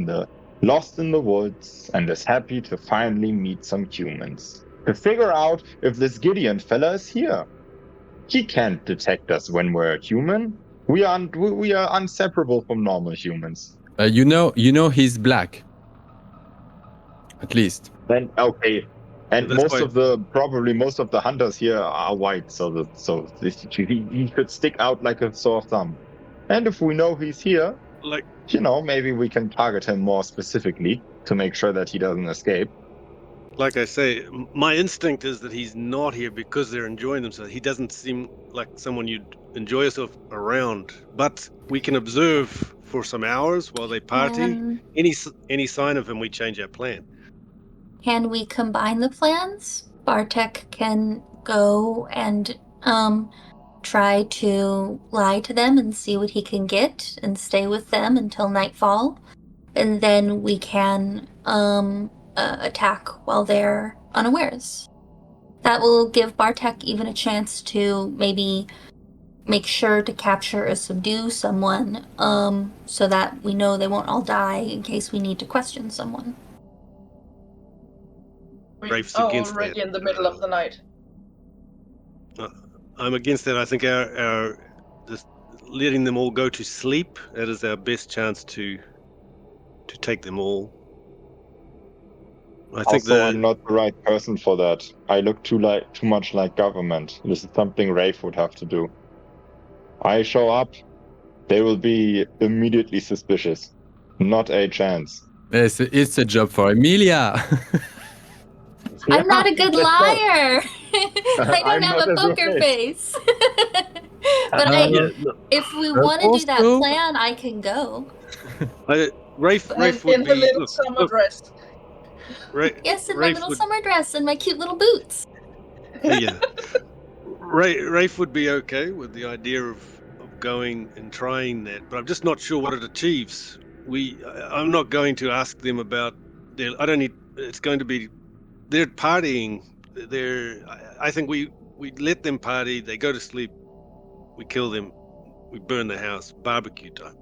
lost in the woods and is happy to finally meet some humans. To figure out if this Gideon fella is here. He can't detect us when we're human. We are inseparable from normal humans. You know he's black. At least. Then okay, and That's most why- of the hunters here are white, so he could stick out like a sore thumb. And if we know he's here, Like maybe we can target him more specifically to make sure that he doesn't escape. Like I say, my instinct is that he's not here because they're enjoying themselves. He doesn't seem like someone you'd enjoy yourself around. But we can observe for some hours while they party. Any sign of him, we change our plan. Can we combine the plans? Bartek can go and try to lie to them and see what he can get and stay with them until nightfall. And then we can attack while they're unawares. That will give Bartek even a chance to maybe make sure to capture or subdue someone, so that we know they won't all die in case we need to question someone. We Rafe's are against already that. in the middle of the night. I'm against that. I think our just letting them all go to sleep, that is our best chance to take them all. I think Also, I'm not the right person for that. I look too much like government. This is something Rafe would have to do. I show up, they will be immediately suspicious. Not a chance. It's a job for Emilia. I'm not a good liar. I I'm don't have not a as poker well. face. But if we want to do that also- plan, I can go. Rafe And would in the be little summer dress. Yes, in my Rafe little would, summer dress and my cute little boots. Yeah. Rafe would be okay with the idea of going and trying that, but I'm just not sure what it achieves. I'm not going to ask them about their. I don't need. It's going to be they're partying. I think we let them party. They go to sleep. We kill them. We burn the house. Barbecue time.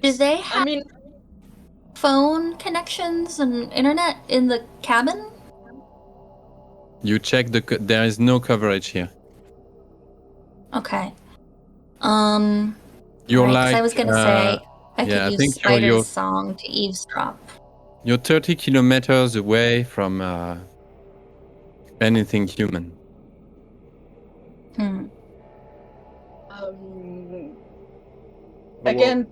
Do they I have mean, phone connections and internet in the cabin? You check there is no coverage here. Okay. You're Alright, 'cause like I was gonna say I yeah, I could use think Spider's song to eavesdrop. you're 30 kilometers away from anything human. Hmm. again,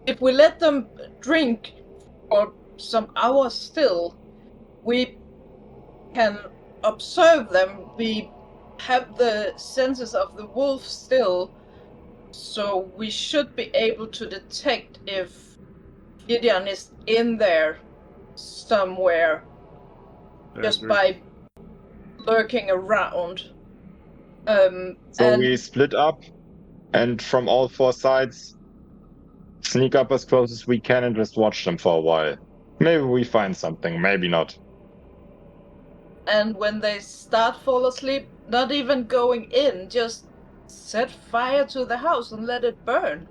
if we let them drink for some hours still, we can observe them. We have the senses of the wolf still, so we should be able to detect if Gideon is in there somewhere just by lurking around. So and we split up, and from all four sides, sneak up as close as we can and just watch them for a while. Maybe we find something, maybe not. and when they start fall asleep, not even going in, just set fire to the house and let it burn.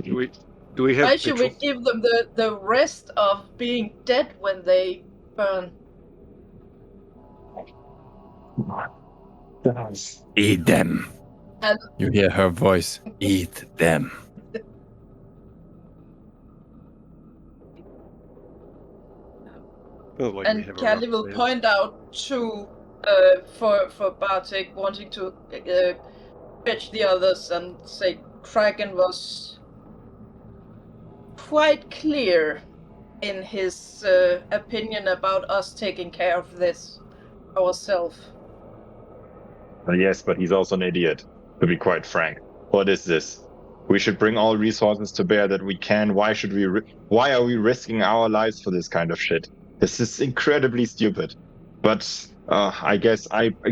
Do we have Why should we petrol? give them the rest of being dead when they burn? Eat them. And You hear her voice. Eat them. Feels like we and have a Callie rough will plan. point out to for Bartek wanting to fetch the others and say Kraken was quite clear in his opinion about us taking care of this ourselves. Yes, but he's also an idiot, to be quite frank. What is this? We should bring all resources to bear that we can. Why should we? Why are we risking our lives for this kind of shit? This is incredibly stupid. But I guess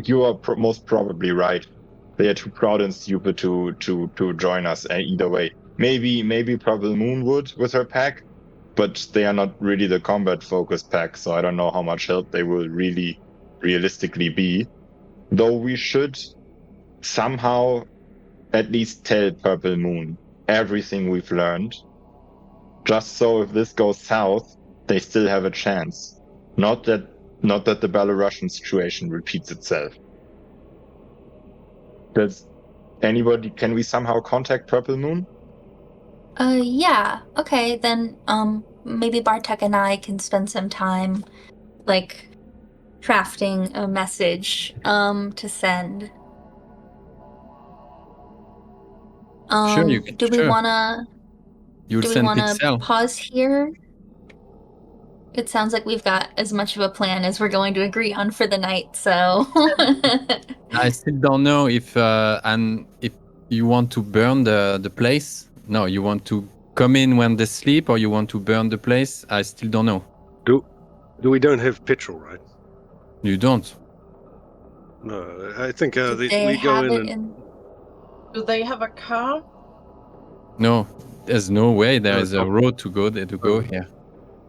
you are most probably right. They are too proud and stupid to join us either way. Maybe Purple Moon would with her pack, but they are not really the combat focused pack. So I don't know how much help they will really realistically be. Though we should somehow at least tell Purple Moon everything we've learned, just so if this goes south, they still have a chance. Not that the Belarusian situation repeats itself. Does anybody? Can we somehow contact Purple Moon? Yeah. Okay, then maybe Bartek and I can spend some time like crafting a message to send. Sure, you can. Do we Sure. wanna You'll do we send wanna Pixel. pause here? It sounds like we've got as much of a plan as we're going to agree on for the night, so I still don't know if you want to burn the place. No, you want to come in when they sleep, or you want to burn the place. I still don't know. We don't have petrol, right? You don't. No, I think do they we go have in it and in Do they have a car? No, there's no way. There No, is a road to go there to go here.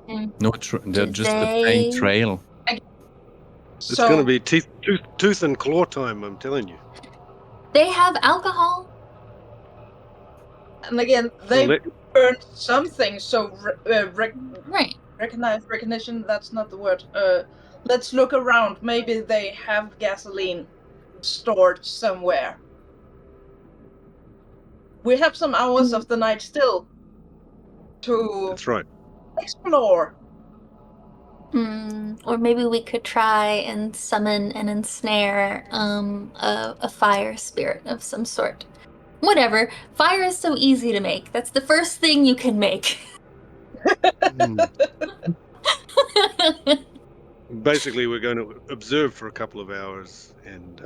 Mm. No, they're Do just a plain they- trail. it's going to So be tooth and claw time. I'm telling you. They have alcohol. and again, So they burned something. So Right. recognition. That's not the word. Let's look around. Maybe they have gasoline stored somewhere. We have some hours of the night still to That's right. explore. Or maybe we could try and summon and ensnare a fire spirit of some sort. Whatever. Fire is so easy to make. That's the first thing you can make. Basically, we're going to observe for a couple of hours, and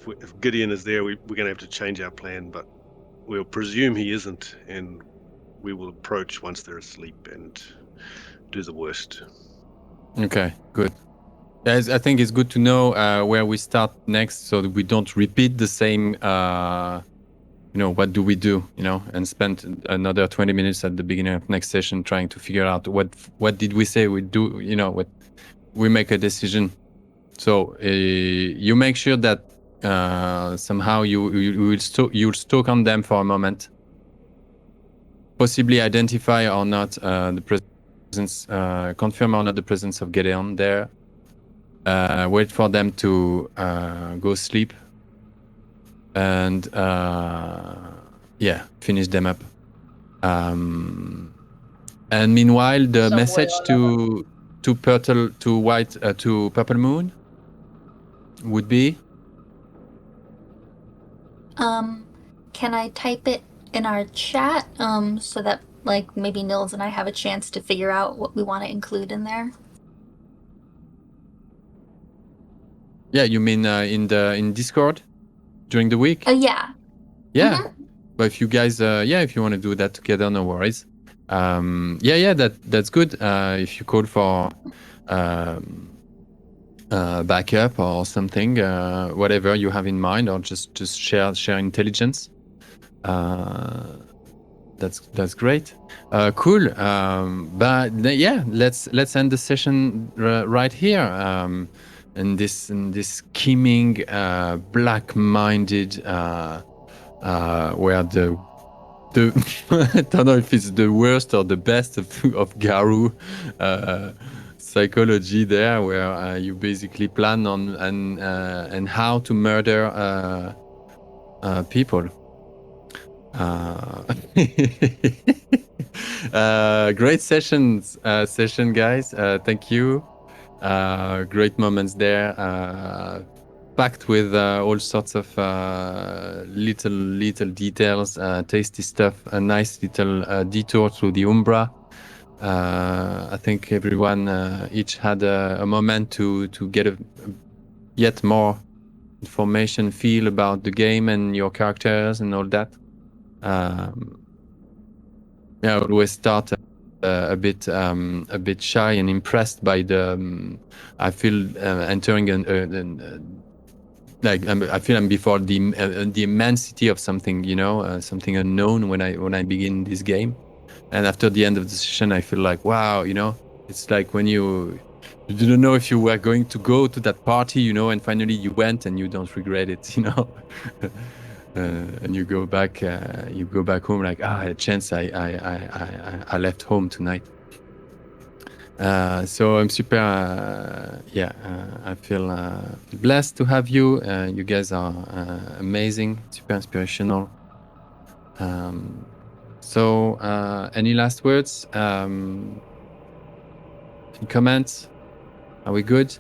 if Gideon is there, we're going to have to change our plan, but we'll presume he isn't, and we will approach once they're asleep and do the worst. Okay, good. As I think it's good to know where we start next, so that we don't repeat the same. What do we do? And spend another 20 minutes at the beginning of next session trying to figure out what did we say we do. What we make a decision. So you make sure that somehow you'll stalk on them for a moment, possibly identify or not the presence, confirm or not the presence of Gedeon there. Wait for them to go sleep, and finish them up. And meanwhile, the Somewhere message to Purple Moon would be. Can I type it in our chat so that like maybe Nils and I have a chance to figure out what we want to include in there? Yeah, you mean in Discord during the week? Yeah. Yeah. Mhm. But if you guys, if you want to do that together, no worries. That's good. If you call for backup or something, whatever you have in mind, or just share intelligence. That's great. Cool. But let's end the session right here. In this scheming, black-minded, where the I don't know if it's the worst or the best of Garu psychology there, where you basically plan on and how to murder people. Great session, guys. Thank you. Great moments there, packed with all sorts of little details, tasty stuff, a nice little detour through the Umbra. I think everyone each had a moment to get a yet more information, feel about the game and your characters and all that. I always start a bit shy and impressed by the. I feel entering I feel I'm before the immensity of something, something unknown when I begin this game, and after the end of the session, I feel like wow, it's like when you didn't know if you were going to go to that party, and finally you went and you don't regret it, and you go back home like a chance I left home tonight. So I'm super I feel blessed to have you. You guys are amazing, super inspirational. So any last words? Any comments? Are we good?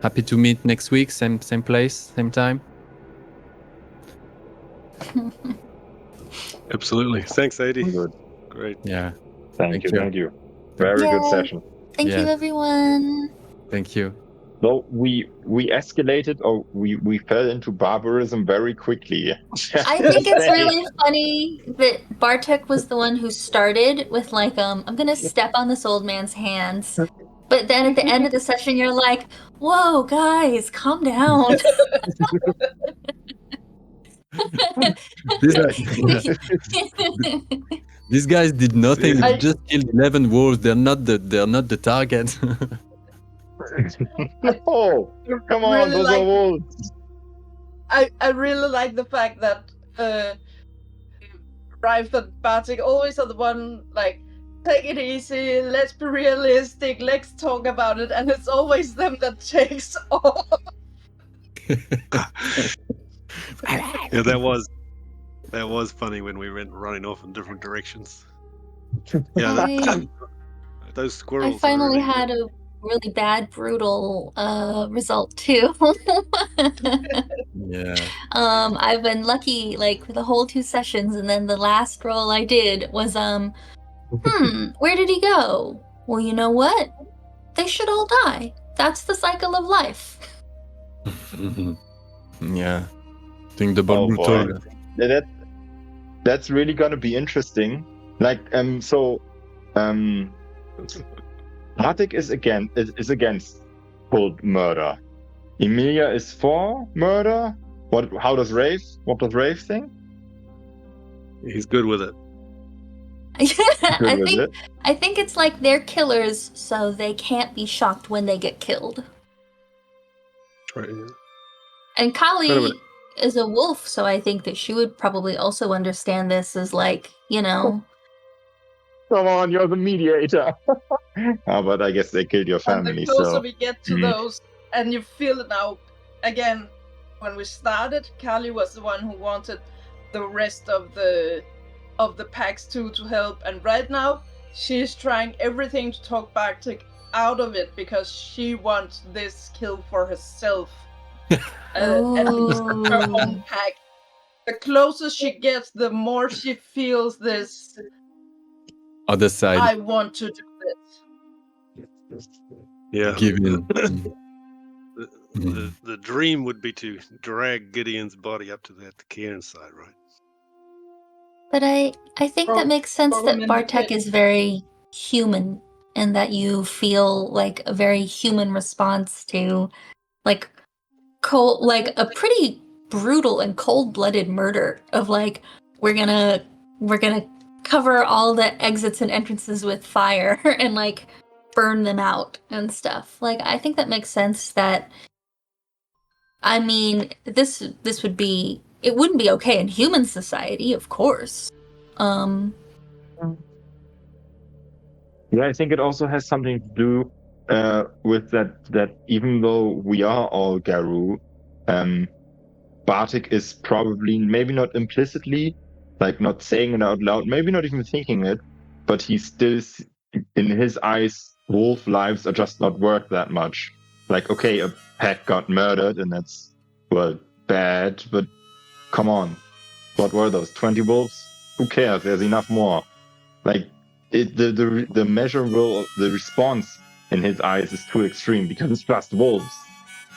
Happy to meet next week, same place, same time. Absolutely. Thanks, Adi. Good. Great. Yeah. Thank you. Very good session. Thank you, everyone. Thank you. So we escalated, or we fell into barbarism very quickly. I think it's really funny that Bartek was the one who started with like, I'm gonna step on this old man's hands. But then at the end of the session, you're like, whoa, guys, calm down. These guys did nothing. They just killed 11 wolves. They're not the target. No, come on, those are wolves. I really like the fact that Rife and Bartik always are the one like, take it easy, let's be realistic, let's talk about it, and it's always them that takes off. Yeah, that was funny when we went running off in different directions. Yeah, those squirrels. I finally had a really bad, brutal result too. Yeah. I've been lucky like for the whole 2 sessions, and then the last roll I did was where did he go? Well, you know what? They should all die. That's the cycle of life. Yeah. I think the brutal. That's really gonna be interesting. Like Bartik is against cold murder. Emilia is for murder. What does Rafe think? He's good with it. Good with it. I think it's like they're killers, so they can't be shocked when they get killed. Right, yeah. And Kali Kind of is a wolf, so I think that she would probably also understand this as like, you know. Come on, you're the mediator. But I guess they killed your And the family, closer so we get to those, and you feel it now, again, when we started, Kali was the one who wanted the rest of the packs to help, and right now she's trying everything to talk Bartek out of it because she wants this kill for herself. At least her own pack. The closer she gets, the more she feels this. Other side. I want to do this. Yeah. Give in. The dream would be to drag Gideon's body up to the cairn side, right? But I think that makes sense Throw him that in the Bartek pit. is very human and that you feel like a very human response to like a pretty brutal and cold-blooded murder of like we're gonna cover all the exits and entrances with fire and like burn them out and stuff. Like I think that makes sense that I mean this would be it wouldn't be okay in human society, of course. yeah, I think it also has something to do with that even though we are all Garou, Bartek is probably maybe not implicitly, like not saying it out loud, maybe not even thinking it, but he's still in his eyes, wolf lives are just not worth that much. Like, okay, a pack got murdered, and that's well bad, but come on, what were those 20 wolves? Who cares? There's enough more. Like the measurable the response in his eyes is too extreme because it's just wolves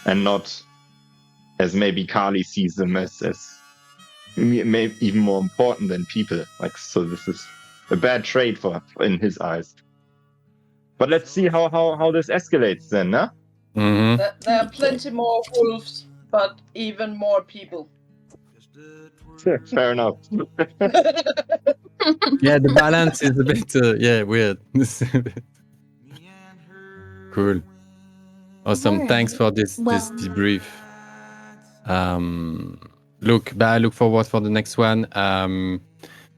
and not as maybe Kali sees them as maybe even more important than people. Like, so this is a bad trade for in his eyes. But let's see how this escalates then, huh? Mm-hmm. There are plenty more wolves, but even more people. Fair enough. Yeah, the balance is a bit weird. Cool. Awesome. Alright. Thanks for this Well- debrief. Look forward for the next one.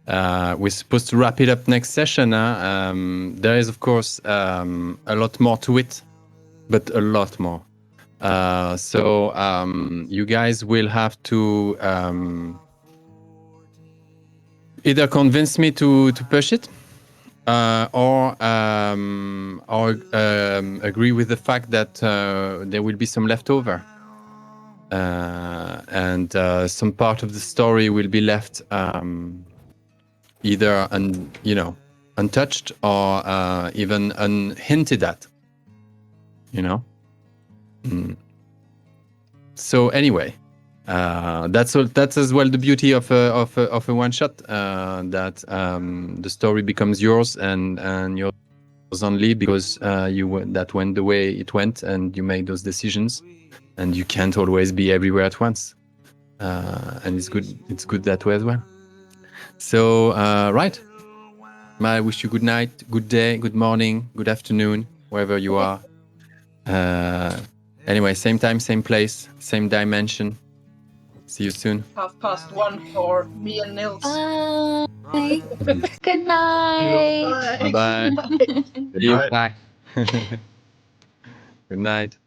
We're supposed to wrap it up next session. There is, of course, a lot more to it, but a lot more. So you guys will have to either convince me to push it, or agree with the fact that there will be some leftover, and some part of the story will be left either untouched or even unhinted at. So anyway, that's as well the beauty of a one shot, that the story becomes yours and yours only because that went the way it went and you made those decisions, and you can't always be everywhere at once, and it's good that way as well. So right, I wish you good night, good day, good morning, good afternoon, wherever you are. Anyway, same time, same place, same dimension. See you soon. 1:30 for me and Nils. Bye. Good night. Bye. Good night. Bye. Good night.